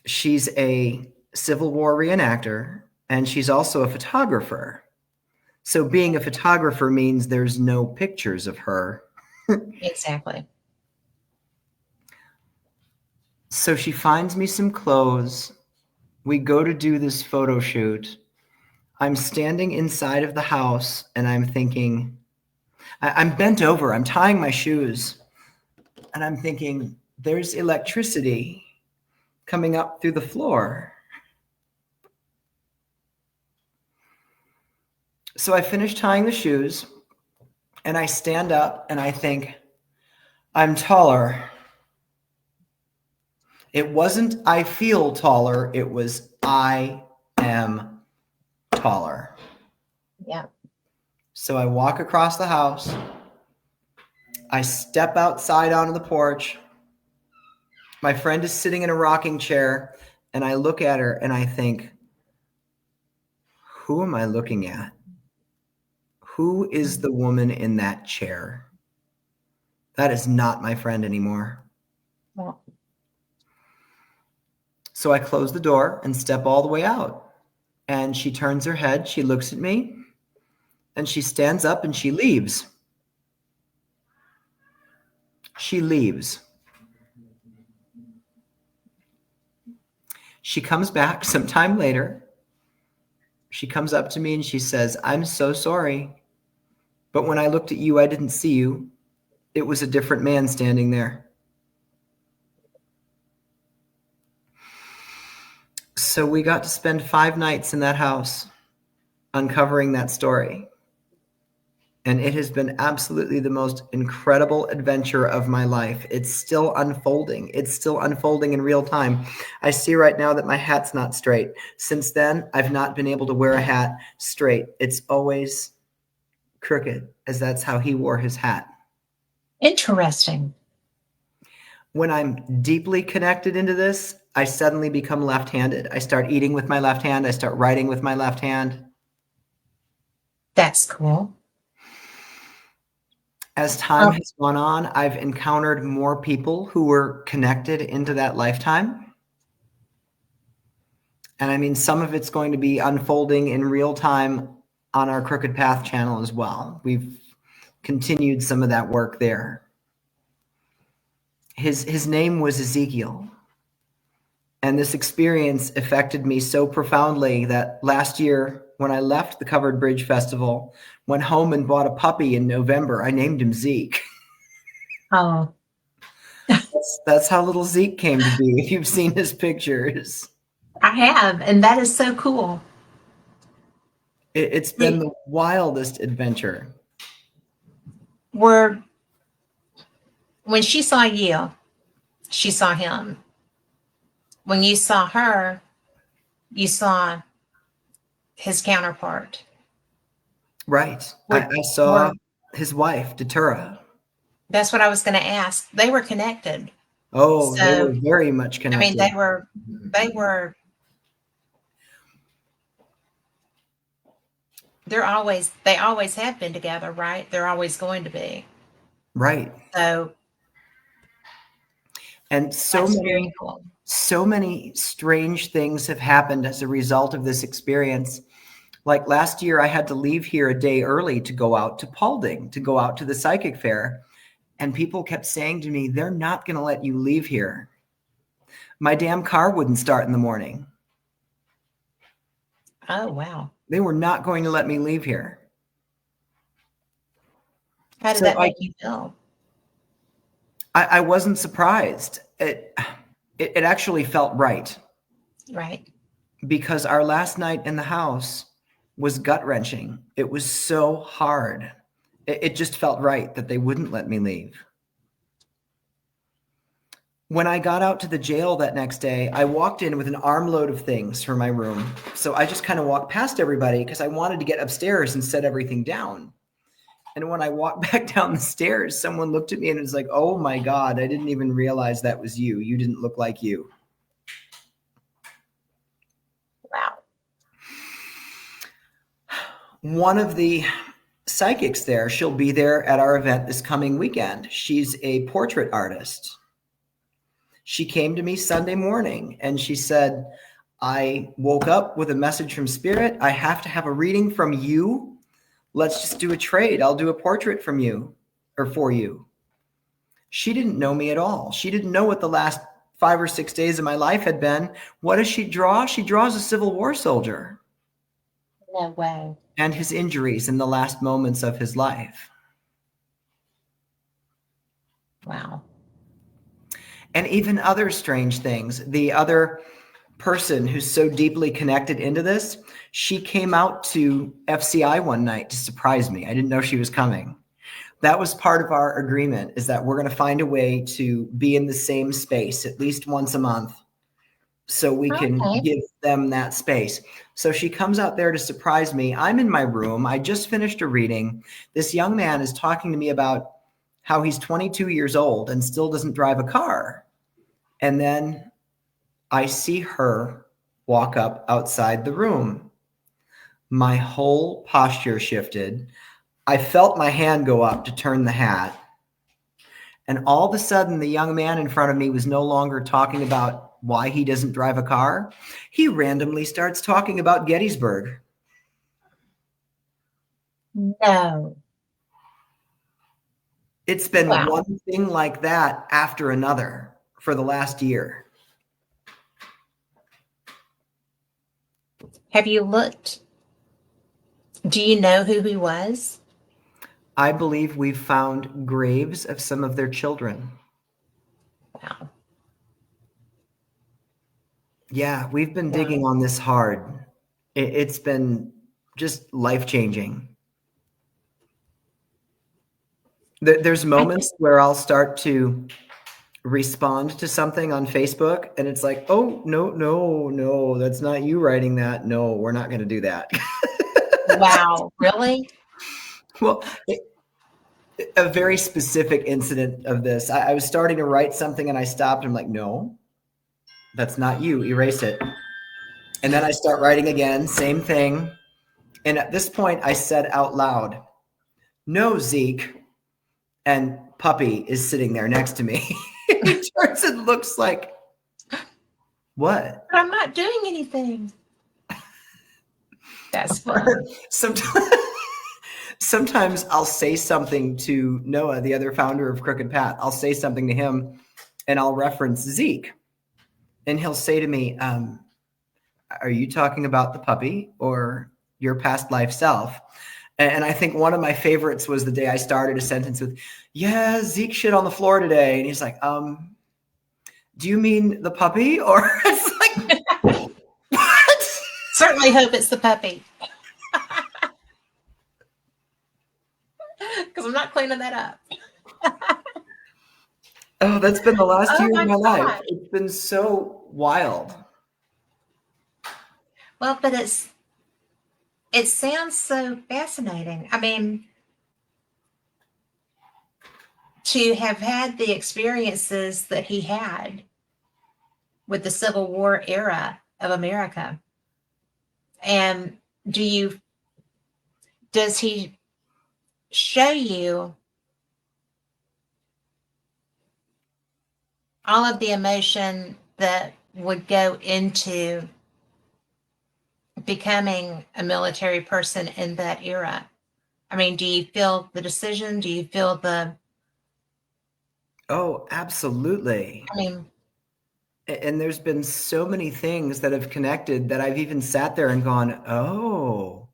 She's a Civil War reenactor, and she's also a photographer. So being a photographer means there's no pictures of her. Exactly. So she finds me some clothes. We go to do this photo shoot. I'm standing inside of the house and I'm thinking, I'm bent over, I'm tying my shoes, and I'm thinking, there's electricity coming up through the floor. So I finish tying the shoes and I stand up and I think, I'm taller. It wasn't I feel taller, it was I am taller. Yeah. So I walk across the house. I step outside onto the porch. My friend is sitting in a rocking chair and I look at her and I think, who am I looking at? Who is the woman in that chair? That is not my friend anymore. Well, so I close the door and step all the way out. And she turns her head, she looks at me, and she stands up and she leaves. She leaves. She comes back sometime later. She comes up to me and she says, I'm so sorry, but when I looked at you, I didn't see you. It was a different man standing there. So we got to spend 5 nights in that house uncovering that story. And it has been absolutely the most incredible adventure of my life. It's still unfolding. It's still unfolding in real time. I see right now that my hat's not straight. Since then, I've not been able to wear a hat straight. It's always crooked, as that's how he wore his hat. Interesting. When I'm deeply connected into this, I suddenly become left-handed. I start eating with my left hand. I start writing with my left hand. That's cool. As time has gone on, I've encountered more people who were connected into that lifetime. And I mean, some of it's going to be unfolding in real time on our Crooked Path channel as well. We've continued some of that work there. His name was Ezekiel. And this experience affected me so profoundly that last year, when I left the Covered Bridge Festival, went home and bought a puppy in November. I named him Zeke. Oh, That's how little Zeke came to be, if you've seen his pictures. I have, and that is so cool. It's been the wildest adventure. When she saw you, she saw him. When you saw her, you saw his counterpart. Right. I saw his wife, Datura. That's what I was going to ask. They were connected. Oh, they So, were very much connected. I mean, they always have been together, right? They're always going to be. Right. So, and cool. So many strange things have happened as a result of this experience. Like last year, I had to leave here a day early to go out to Paulding, to go out to the psychic fair. And people kept saying to me, they're not going to let you leave here. My damn car wouldn't start in the morning. Oh, wow. They were not going to let me leave here. How did that make you feel? I wasn't surprised. It actually felt right. Right. Because our last night in the house was gut-wrenching. It was so hard. It just felt right that they wouldn't let me leave. When I got out to the jail that next day, I walked in with an armload of things for my room. So I just kind of walked past everybody because I wanted to get upstairs and set everything down. And when I walked back down the stairs, someone looked at me and was like, oh my God, I didn't even realize that was you. You didn't look like you. Wow. One of the psychics there, she'll be there at our event this coming weekend. She's a portrait artist. She came to me Sunday morning and she said, I woke up with a message from Spirit. I have to have a reading from you. Let's just do a trade. I'll do a portrait from you or for you. She didn't know me at all. She didn't know what the last 5 or 6 days of my life had been. What does she draw? She draws a Civil War soldier. No way. And his injuries in the last moments of his life. Wow. And even other strange things. The other person who's so deeply connected into this, she came out to FCI one night to surprise me. I didn't know she was coming. That was part of our agreement, is that we're going to find a way to be in the same space at least once a month so we can give them that space. So she comes out there to surprise me. I'm in my room. I just finished a reading. This young man is talking to me about how he's 22 years old and still doesn't drive a car. And then I see her walk up outside the room. My whole posture shifted. I felt my hand go up to turn the hat. And all of a sudden, the young man in front of me was no longer talking about why he doesn't drive a car. He randomly starts talking about Gettysburg. No. It's been one thing like that after another for the last year. Have you looked? Do you know who he was? I believe we've found graves of some of their children. Wow. Yeah, we've been digging on this hard. It's been just life-changing. There's moments where I'll start to respond to something on Facebook and it's like, oh, no, that's not you writing that. No, we're not going to do that. Wow, really? Well, a very specific incident of this. I was starting to write something and I stopped. I'm like, no, that's not you. Erase it. And then I start writing again, same thing. And at this point, I said out loud, no, Zeke. And Puppy is sitting there next to me. He turns and looks like, What? But I'm not doing anything. That's fun. sometimes, sometimes I'll say something to Noah, the other founder of Crooked Path. I'll say something to him and I'll reference Zeke. And he'll say to me, are you talking about the puppy or your past life self? And I think one of my favorites was the day I started a sentence with, yeah, Zeke shit on the floor today. And he's like, do you mean the puppy? Or it's like, what? Certainly hope it's the puppy. Because I'm not cleaning that up. Oh, that's been the last Oh year my of my life. gosh. It's been so wild. Well, but it sounds so fascinating. I mean, to have had the experiences that he had with the Civil War era of America. And does he show you all of the emotion that would go into becoming a military person in that era? I mean, do you feel the decision? Do you feel Oh, absolutely. I mean, And there's been so many things that have connected that I've even sat there and gone, oh,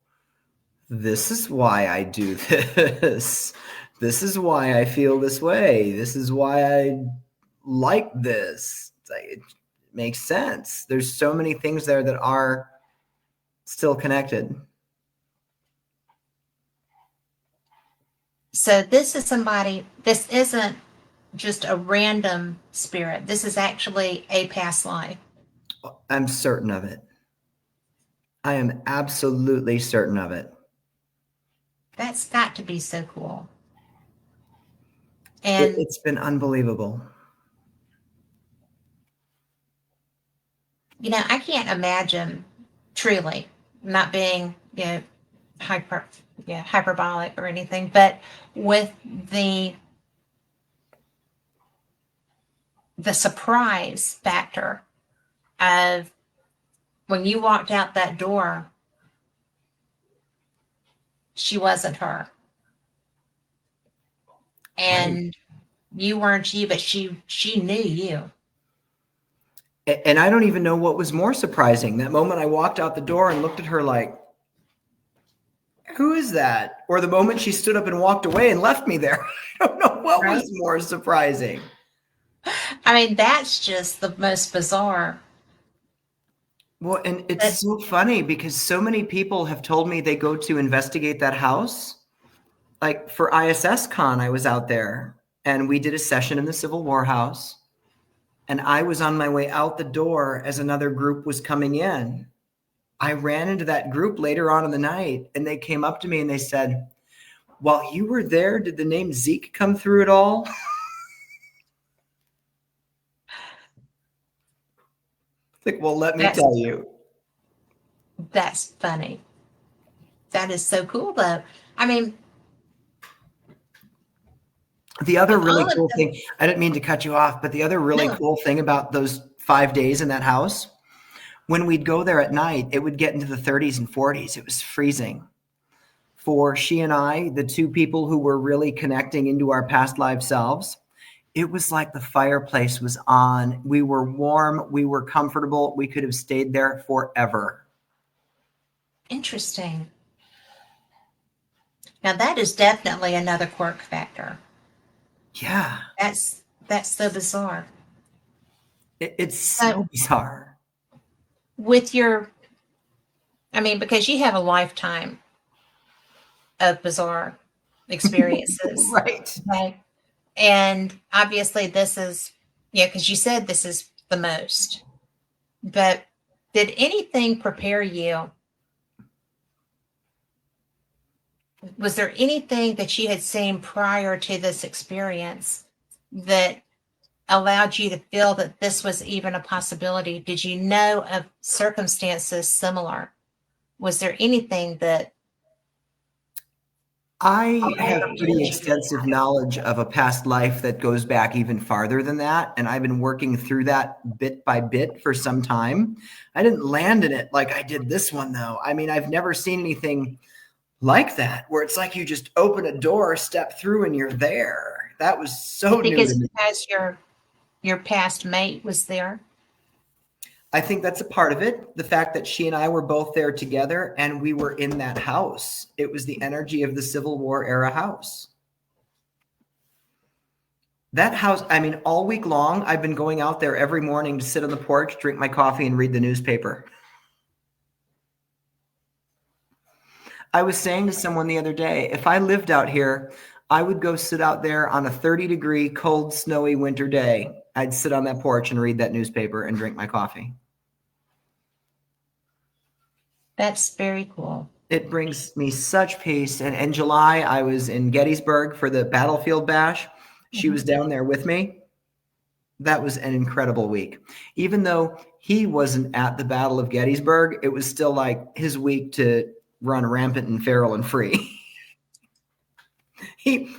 this is why I do this. This is why I feel this way. This is why I like this. It makes sense. There's so many things there that are still connected. so this isn't just a random spirit. This is actually a past life. I'm certain of it. I am absolutely certain of it. That's got to be so cool. And It's been unbelievable. I can't imagine, truly, not being, hyperbolic or anything, but with the surprise factor of when you walked out that door, she wasn't her. And you weren't you, but she knew you. And I don't even know what was more surprising. That moment I walked out the door and looked at her like, who is that? Or the moment she stood up and walked away and left me there. I don't know what Right? was more surprising. I mean, that's just the most bizarre. Well, and it's so funny because so many people have told me they go to investigate that house. Like for ISS Con, I was out there and we did a session in the Civil War house. And I was on my way out the door as another group was coming in. I ran into that group later on in the night and they came up to me and they said, while you were there, did the name Zeke come through at all? Like, well, let me tell you. That's funny. That is so cool, though. I mean, The other with really all of cool the thing, I didn't mean to cut you off, but the other really no, cool thing about those 5 days in that house, when we'd go there at night, it would get into the 30s and 40s. It was freezing. For she and I, the two people who were really connecting into our past life selves, it was like the fireplace was on. We were warm. We were comfortable. We could have stayed there forever. interesting. Now that is definitely another quirk factor. Yeah. That's so bizarre. It's So so bizarre. with I mean, because you have a lifetime of bizarre experiences, Right. right? And obviously this is, because you said this is the most, but did anything prepare you? Was there anything that you had seen prior to this experience that allowed you to feel that this was even a possibility? Did you know of circumstances similar? Was there anything that I have pretty extensive knowledge of a past life that goes back even farther than that. And I've been working through that bit by bit for some time. I didn't land in it like I did this one, though. I mean, I've never seen anything like that where it's like you just open a door, step through, and you're there. That was so I think new to it's me. because your past mate was there. I think that's a part of it. The fact that she and I were both there together and we were in that house. It was the energy of the Civil War era house. That house, I mean, all week long, I've been going out there every morning to sit on the porch, drink my coffee, and read the newspaper. I was saying to someone the other day, if I lived out here, I would go sit out there on a 30-degree, cold, snowy winter day. I'd sit on that porch and read that newspaper and drink my coffee. That's very cool. It brings me such peace. And in July, I was in Gettysburg for the Battlefield Bash. She was down there with me. That was an incredible week. Even though he wasn't at the Battle of Gettysburg, it was still like his week to run rampant and feral and free. He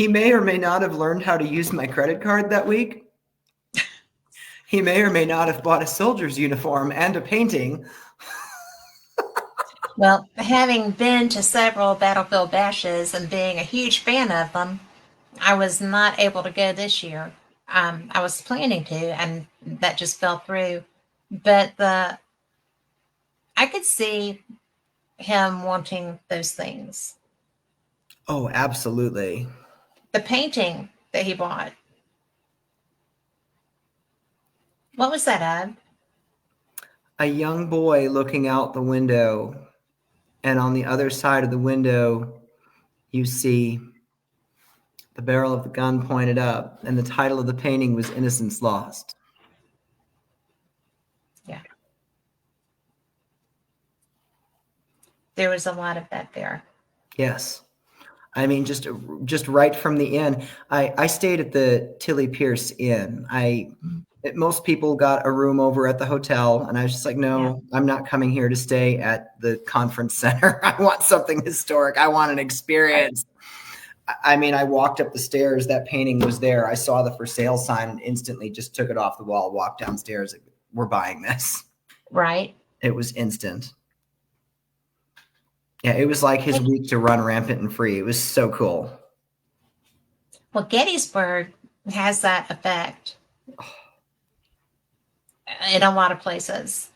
may or may not have learned how to use my credit card that week. He may or may not have bought a soldier's uniform and a painting. Well, having been to several Battlefield Bashes and being a huge fan of them, I was not able to go this year. I was planning to, and that just fell through. But I could see him wanting those things. Oh, absolutely. The painting that he bought. What was that of? A young boy looking out the window, and on the other side of the window, you see the barrel of the gun pointed up, and the title of the painting was Innocence Lost. Yeah. There was a lot of that there. Yes. I mean, just right from the inn. I stayed at the Tilly Pierce Inn. Most people got a room over at the hotel, and I was just like, no, I'm not coming here to stay at the conference center. I want something historic. I want an experience. I mean, I walked up the stairs. That painting was there. I saw the for sale sign and instantly just took it off the wall, walked downstairs. We're buying this. Right. It was instant. Yeah, it was like his week to run rampant and free. It was so cool. Well, Gettysburg has that effect in a lot of places.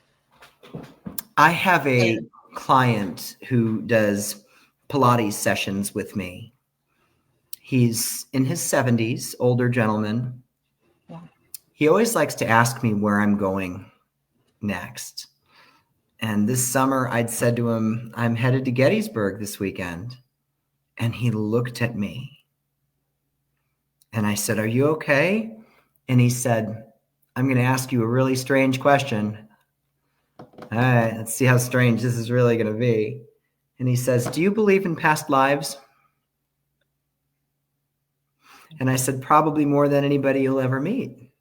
I have a client who does Pilates sessions with me. He's in his 70s, older gentleman. Yeah. He always likes to ask me where I'm going next. And this summer, I'd said to him, I'm headed to Gettysburg this weekend. And he looked at me. And I said, are you okay? And he said, I'm going to ask you a really strange question. All right, let's see how strange this is really going to be. And he says, do you believe in past lives? And I said, probably more than anybody you'll ever meet.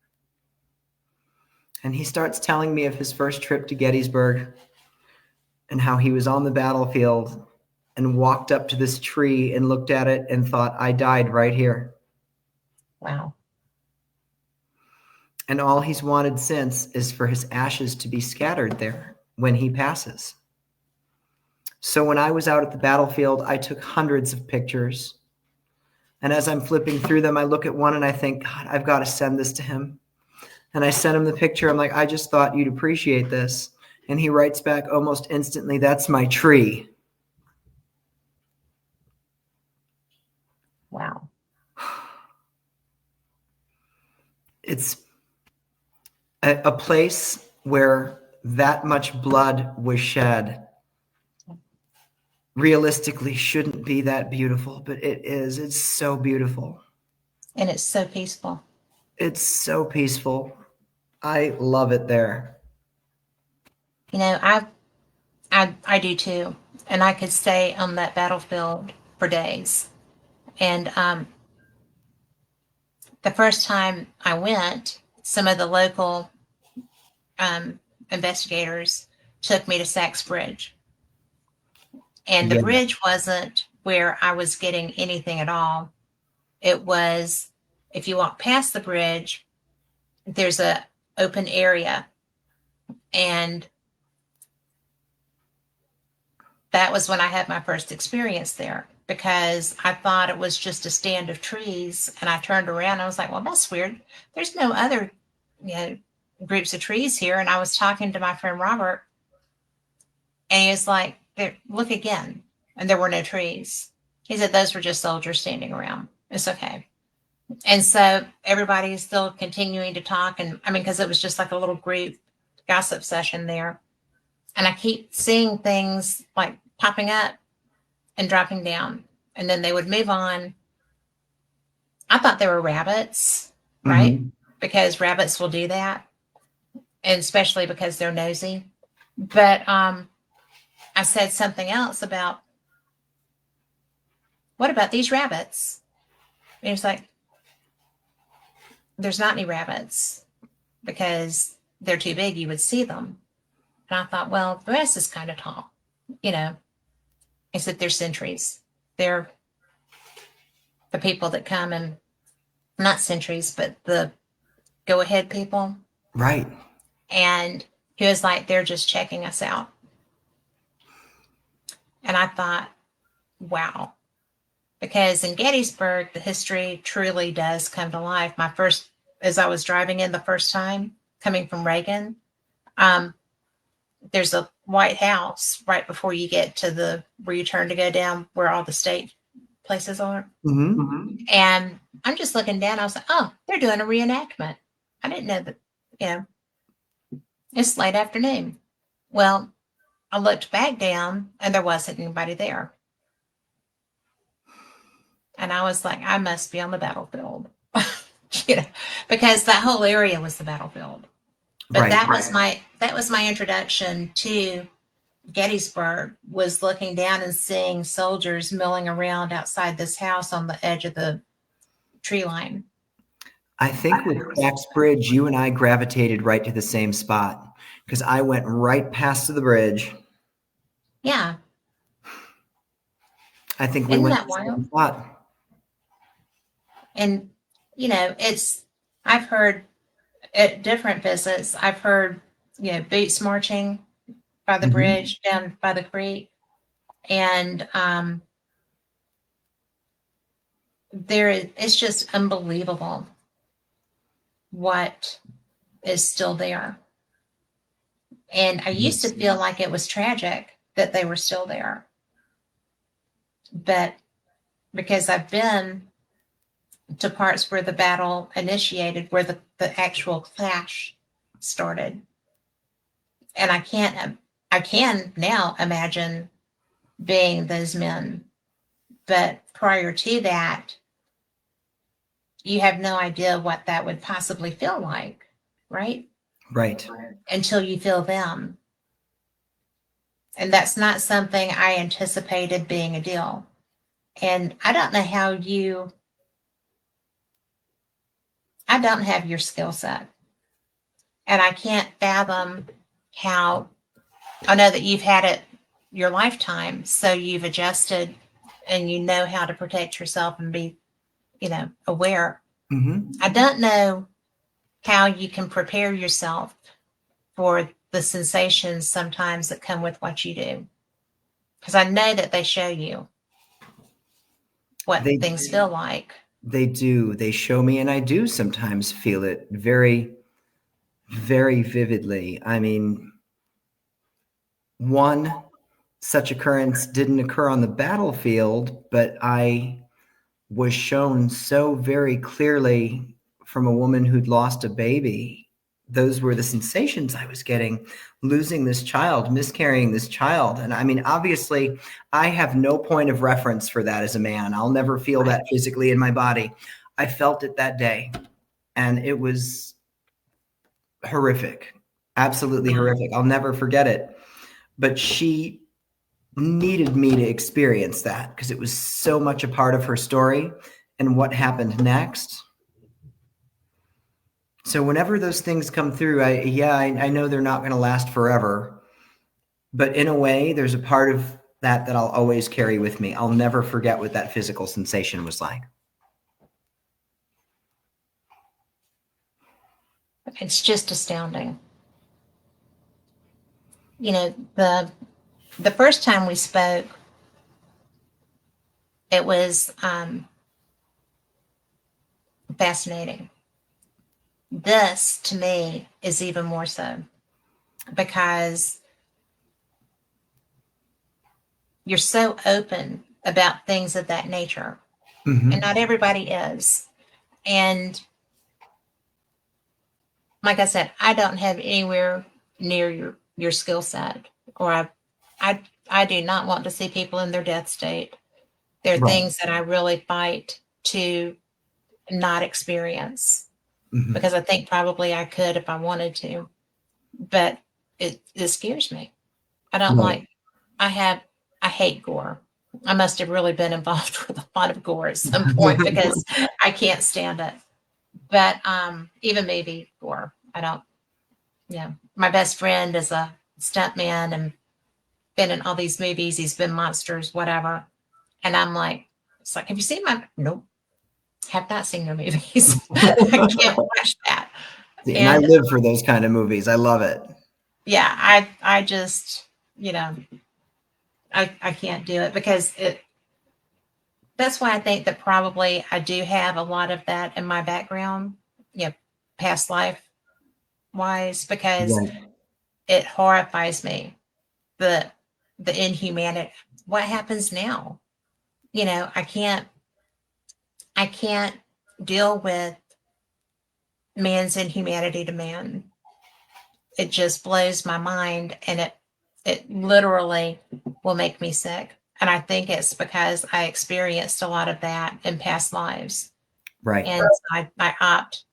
And he starts telling me of his first trip to Gettysburg and how he was on the battlefield and walked up to this tree and looked at it and thought, I died right here. Wow. And all he's wanted since is for his ashes to be scattered there when he passes. So when I was out at the battlefield, I took hundreds of pictures. And as I'm flipping through them, I look at one and I think, God, I've got to send this to him. And I sent him the picture. I'm like, I just thought you'd appreciate this. And he writes back almost instantly, that's my tree. Wow. It's a place where that much blood was shed. Realistically shouldn't be that beautiful, but it is. It's so beautiful. And it's so peaceful. It's so peaceful. I love it there. You know, I do too. And I could stay on that battlefield for days. And the first time I went, some of the local investigators took me to Sachs Bridge. And the bridge wasn't where I was getting anything at all. It was, if you walk past the bridge, there's a open area, and that was when I had my first experience there, because I thought it was just a stand of trees, and I turned around and I was like, well, that's weird. There's no other, you know, groups of trees here. And I was talking to my friend Robert, and he was like, there, look again. And there were no trees. He said, those were just soldiers standing around. It's okay. And so everybody is still continuing to talk. And I mean, because it was just like a little group gossip session there. And I keep seeing things like popping up and dropping down. And then they would move on. I thought they were rabbits, right? Mm-hmm. Because rabbits will do that. And especially because they're nosy. But I said something else about, what about these rabbits? And he was like, there's not any rabbits because they're too big. You would see them. And I thought, well, the rest is kind of tall, you know. I said, they're sentries. They're the people that come, and not sentries, but the go ahead people. Right. And he was like, they're just checking us out. And I thought, wow. Because in Gettysburg, the history truly does come to life. As I was driving in the first time, coming from Reagan, there's a White House right before you get to where you turn to go down where all the state places are. Mm-hmm. And I'm just looking down. I was like, oh, they're doing a reenactment. I didn't know that, you know, it's late afternoon. Well, I looked back down and there wasn't anybody there. And I was like, I must be on the battlefield, you know, because that whole area was the battlefield. But Right. that was my introduction to Gettysburg, was looking down and seeing soldiers milling around outside this house on the edge of the tree line. I think with Jack's Bridge, you and I gravitated right to the same spot, because I went right past to the bridge. Yeah. I think we Isn't went that to the same wild? spot. And, you know, I've heard at different visits, I've heard, you know, boots marching by the Mhm. bridge down by the creek. And it's just unbelievable what is still there. And I used to feel like it was tragic that they were still there. But because I've been to parts where the battle initiated, where the actual clash started. And I can now imagine being those men. But prior to that, you have no idea what that would possibly feel like, right? Right. Until you feel them. And that's not something I anticipated being a deal. And I don't know how I don't have your skill set. And I can't fathom how, I know that you've had it your lifetime, so you've adjusted and you know how to protect yourself and be, you know, aware. Mm-hmm. I don't know how you can prepare yourself for the sensations sometimes that come with what you do. Because I know that they show you what things feel like. They do. They show me, and I do sometimes feel it very, very vividly. I mean, one such occurrence didn't occur on the battlefield, but I was shown so very clearly from a woman who'd lost a baby. Those were the sensations I was getting, losing this child, miscarrying this child. And I mean, obviously, I have no point of reference for that as a man. I'll never feel that physically in my body. I felt it that day, and it was horrific, absolutely horrific. I'll never forget it. But she needed me to experience that because it was so much a part of her story and what happened next. So whenever those things come through, I know they're not going to last forever, but in a way, there's a part of that I'll always carry with me. I'll never forget what that physical sensation was like. It's just astounding. You know, the first time we spoke, it was fascinating. This to me is even more so because you're so open about things of that nature, and not everybody is. And like I said, I don't have anywhere near your skill set, or I do not want to see people in their death state. There are Right. things that I really fight to not experience because I think probably I could if I wanted to, but it scares me. I don't Right. like. I hate gore. I must have really been involved with a lot of gore at some point because I can't stand it. But even maybe gore, I don't. Yeah, my best friend is a stuntman and been in all these movies. He's been monsters, whatever. And I'm like, it's like, have you seen my? Nope, have not seen your movies. I can't watch that. And I And live for those kind of movies. I love it. yeah, I just, you know, I can't do it because it. That's why I think that probably I do have a lot of that in my background, you know, past life wise, because Right. it horrifies me the inhumanity. What happens now? You know, I can't deal with man's inhumanity to man. It just blows my mind, and it literally will make me sick. And I think it's because I experienced a lot of that in past lives. Right. And so I opt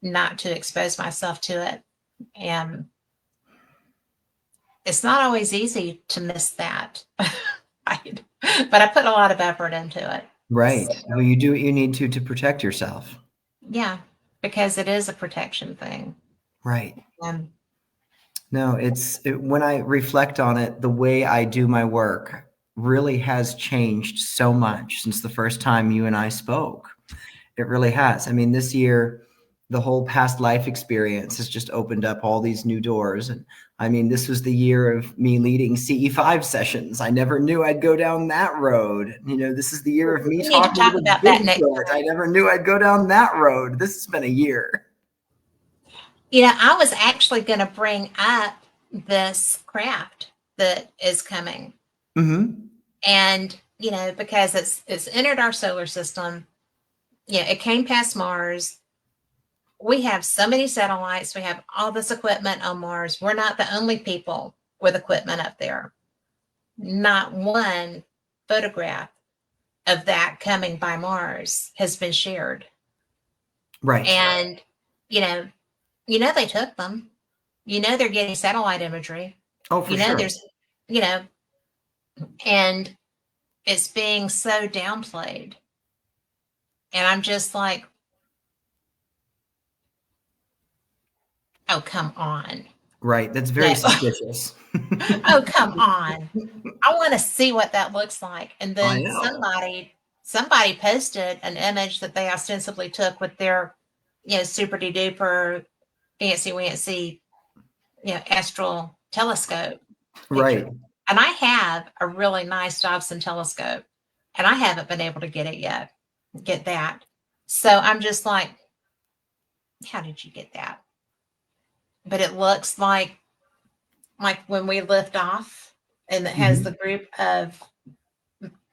not to expose myself to it. And it's not always easy to miss that. Right? But I put a lot of effort into it. Right. So, Well, you do what you need to protect yourself. yeah, because it is a protection thing. Right. And No, when I reflect on it, the way I do my work really has changed so much since the first time you and I spoke. It really has. I mean, this year, the whole past life experience has just opened up all these new doors. And I mean, this was the year of me leading CE5 sessions. I never knew I'd go down that road. You know, this is the year of me we need to talking talk to about that next Bigfoot. I time. never knew I'd go down that road. This has been a year. You know, I was actually going to bring up this craft that is coming. Mm-hmm. And, you know, because it's entered our solar system. Yeah, it came past Mars. We have so many satellites. We have all this equipment on Mars. We're not the only people with equipment up there. Not one photograph of that coming by Mars has been shared. Right. And, you know, they took them. You know, they're getting satellite imagery. Oh, for You know, sure. there's, you know, and it's being so downplayed. And I'm just like, oh, come on. Right. That's very No. suspicious. Oh, come on. I want to see what that looks like. And I then know. somebody posted an image that they ostensibly took with their, you know, super duper fancy wancy, you know, astral telescope picture. Right. And I have a really nice Dobson telescope, and I haven't been able to get that. So I'm just like, how did you get that? But it looks like when we lift off, and it has the Mhm. group of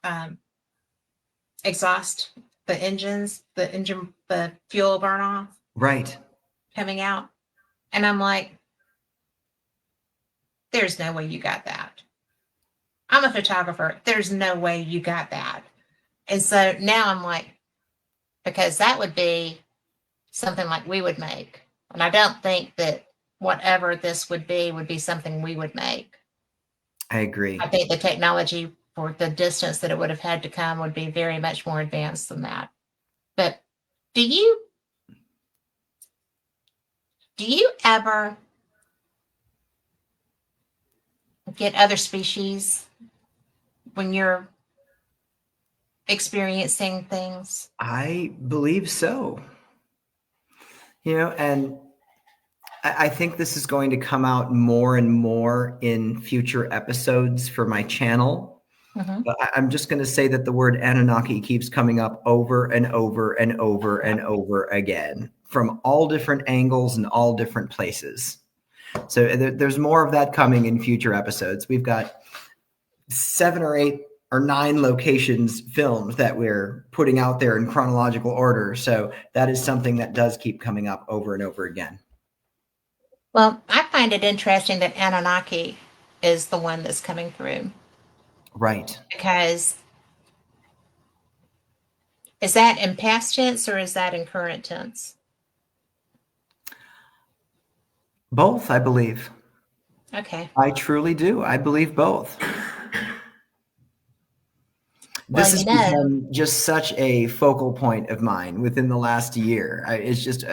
um, exhaust, the fuel burn off Right. coming out. And I'm like, there's no way you got that. I'm a photographer. There's no way you got that. And so now I'm like, because that would be something like we would make. And I don't think that whatever this would be something we would make. I agree. I think the technology for the distance that it would have had to come would be very much more advanced than that. But do you ever get other species when you're experiencing things? I believe so. And I think this is going to come out more and more in future episodes for my channel. Mhm. But I'm just going to say that the word Anunnaki keeps coming up over and over and over and over again from all different angles and all different places. So there's more of that coming in future episodes. We've got 7 or 8 or 9 locations filmed that we're putting out there in chronological order. So that is something that does keep coming up over and over again. Well, I find it interesting that Anunnaki is the one that's coming through, Right. because is that in past tense or is that in current tense? Both, I believe. Okay. I truly do. I believe both. Well, This has become just such a focal point of mine within the last year. It's just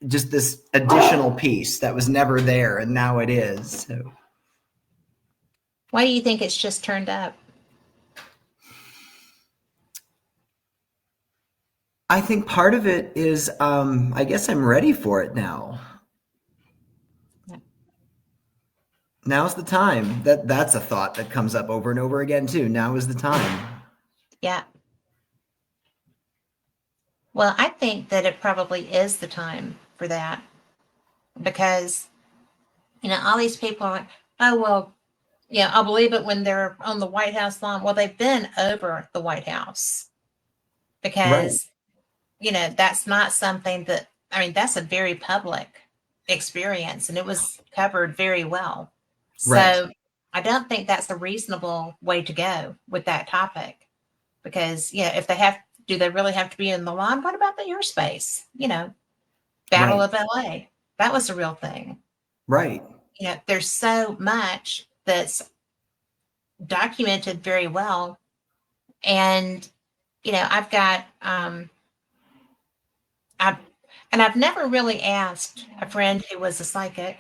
this additional piece that was never there, and now it is. So why do you think it's just turned up? I think part of it is, I guess I'm ready for it now. Yeah. Now's the time. That's a thought that comes up over and over again too. Now is the time. Yeah. Well, I think that it probably is the time for that, because, all these people are like, oh, well, yeah, I'll believe it when they're on the White House lawn. Well, they've been over the White House, Right. because, that's not something that, that's a very public experience, and it was covered very well. So Right. I don't think that's a reasonable way to go with that topic, because, if do they really have to be in the lawn? What about the airspace? Battle Right. of LA. That was a real thing. Right. There's so much that's documented very well. And, I've got, I've never really asked a friend who was a psychic,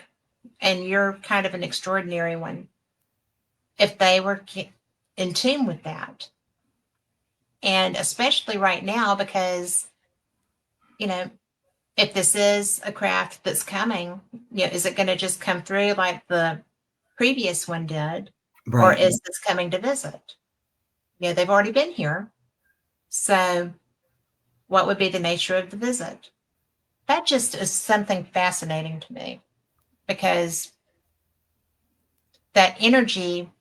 and you're kind of an extraordinary one, if they were in tune with that. And especially right now, because, if this is a craft that's coming, is it going to just come through like the previous one did? Or Right. is this coming to visit? They've already been here. So what would be the nature of the visit? That just is something fascinating to me, because that energy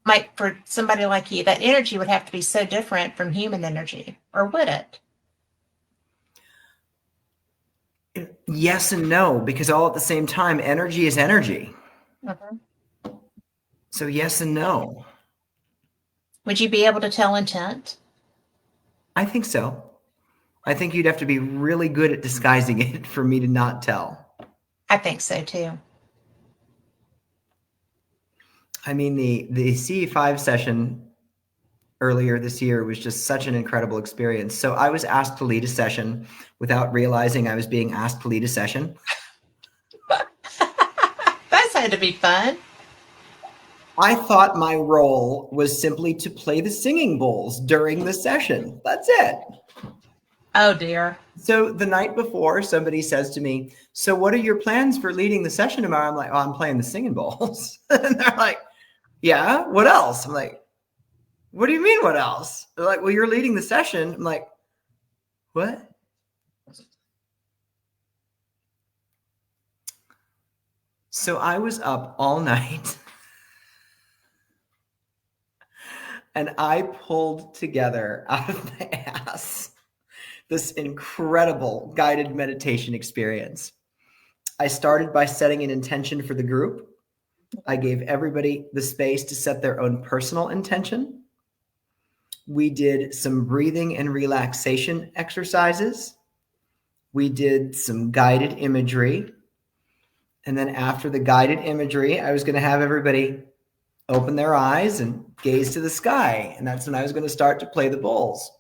might, for somebody like you, that energy would have to be so different from human energy, or would it? Yes and no, because all at the same time, energy is energy. Mhm. So yes and no. Would you be able to tell intent? I think so. I think you'd have to be really good at disguising it for me to not tell. I think so too. I mean, the CE5 session earlier this year was just such an incredible experience. So I was asked to lead a session without realizing I was being asked to lead a session. That's had to be fun. I thought my role was simply to play the singing bowls during the session. That's it. Oh dear. So the night before, somebody says to me, so what are your plans for leading the session tomorrow? I'm like, oh, I'm playing the singing bowls. And they're like, yeah, what else? I'm like, what do you mean, what else? They're like, well, you're leading the session. I'm like, what? So I was up all night and I pulled together out of my ass this incredible guided meditation experience. I started by setting an intention for the group. I gave everybody the space to set their own personal intention. We did some breathing and relaxation exercises. We did some guided imagery. And then after the guided imagery, I was going to have everybody open their eyes and gaze to the sky. And that's when I was going to start to play the bowls.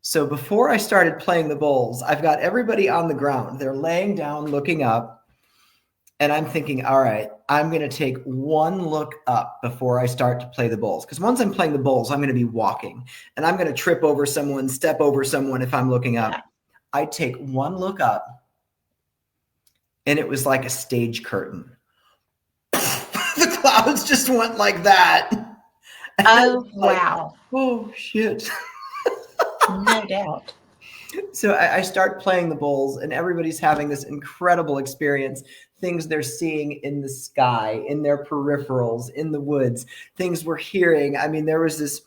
So before I started playing the bowls, I've got everybody on the ground. They're laying down, looking up. And I'm thinking, all right, I'm going to take one look up before I start to play the bowls. Because once I'm playing the bowls, I'm going to be walking and I'm going to trip over someone, step over someone if I'm looking up. Yeah. I take one look up and it was like a stage curtain. The clouds just went like that. And Oh, like, wow. oh, shit. No doubt. So I start playing the bowls and everybody's having this incredible experience. Things they're seeing in the sky, in their peripherals, in the woods, things we're hearing. I mean, there was this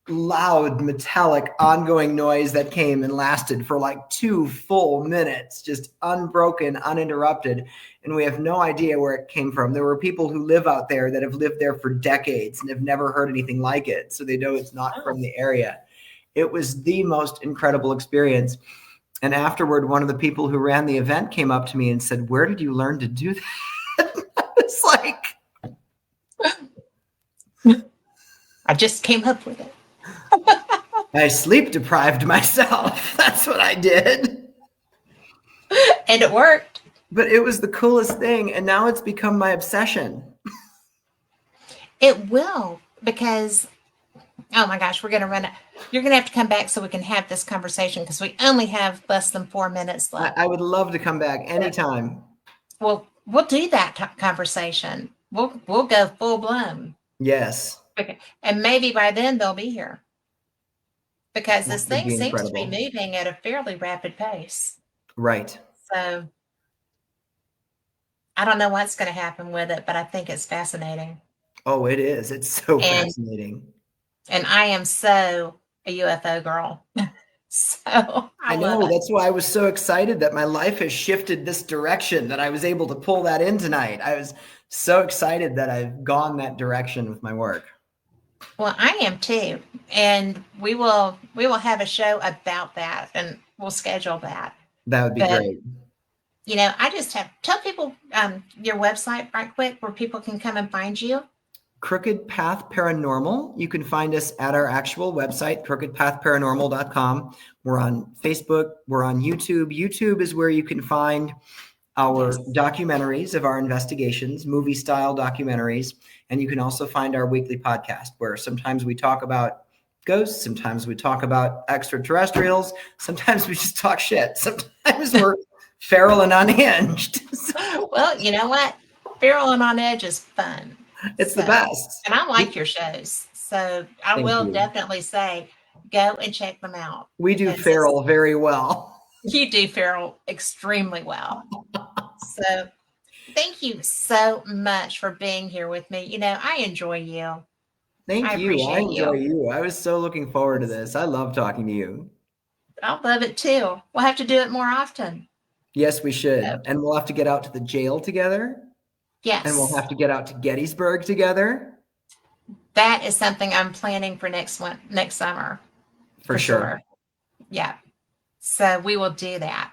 loud, metallic, ongoing noise that came and lasted for like 2 full minutes, just unbroken, uninterrupted. And we have no idea where it came from. There were people who live out there that have lived there for decades and have never heard anything like it. So they know it's not from the area. It was the most incredible experience. And afterward, one of the people who ran the event came up to me and said, "Where did you learn to do that?" It's like, I just came up with it. I sleep deprived myself. That's what I did. And it worked. But it was the coolest thing. And now it's become my obsession. It will, because, oh my gosh, we're going to run it. You're going to have to come back so we can have this conversation because we only have less than 4 minutes left. I would love to come back anytime. Well, we'll do that conversation. We'll go full blown. Yes. Okay. And maybe by then they'll be here. Because this That would thing be seems to be incredible. moving at a fairly rapid pace. Right. So I don't know what's going to happen with it, but I think it's fascinating. Oh, it is. It's so And- fascinating. And I am so a UFO girl. So I love know. it. That's why I was so excited that my life has shifted this direction, that I was able to pull that in tonight. I was so excited that I've gone that direction with my work. Well, I am too. And we will have a show about that and we'll schedule that. That would be But- great. You know, I just have tell people your website right quick where people can come and find you. Crooked Path Paranormal. You can find us at our actual website, crookedpathparanormal.com. We're on Facebook. We're on YouTube. YouTube is where you can find our Yes. documentaries of our investigations, movie style documentaries. And you can also find our weekly podcast where sometimes we talk about ghosts, sometimes we talk about extraterrestrials, sometimes we just talk shit. Sometimes we're feral and unhinged. Well, you know what? Feral and on Edge is fun. It's the So- best. And I like your shows. So I Thank will you. definitely say go and check them out. We do Because feral very well. You do feral extremely well. So thank you so much for being here with me. You know, I enjoy you. Thank I you. I appreciate enjoy you. I was so looking forward to this. I love talking to you. I love it too. We'll have to do it more often. Yes, we should. Yep. And we'll have to get out to the jail together. Yes. And we'll have to get out to Gettysburg together. That is something I'm planning for next summer. For sure. Yeah. So we will do that.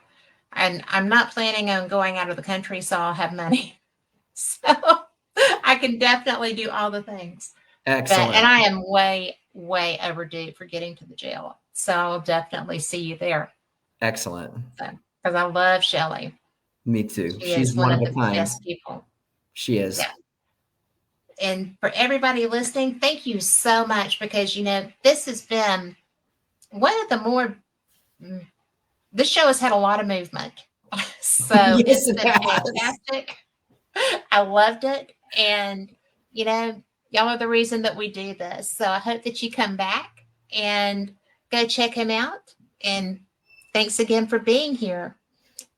And I'm not planning on going out of the country, so I'll have money. So I can definitely do all the things. Excellent. And I am way, way overdue for getting to the jail. So I'll definitely see you there Excellent. because I love Shelley. Me too. She She's is one of a the kind. best people. She is. Yeah. And for everybody listening, thank you so much because, you know, this has been one of the more, this show has had a lot of movement. So Yes, it's it been has. fantastic. I loved it. And, you know, y'all are the reason that we do this. So I hope that you come back and go check him out. And thanks again for being here.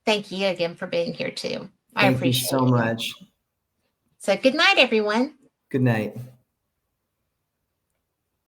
Thank you again for being here too. I Thank you appreciate so it. much. So good night, everyone. Good night.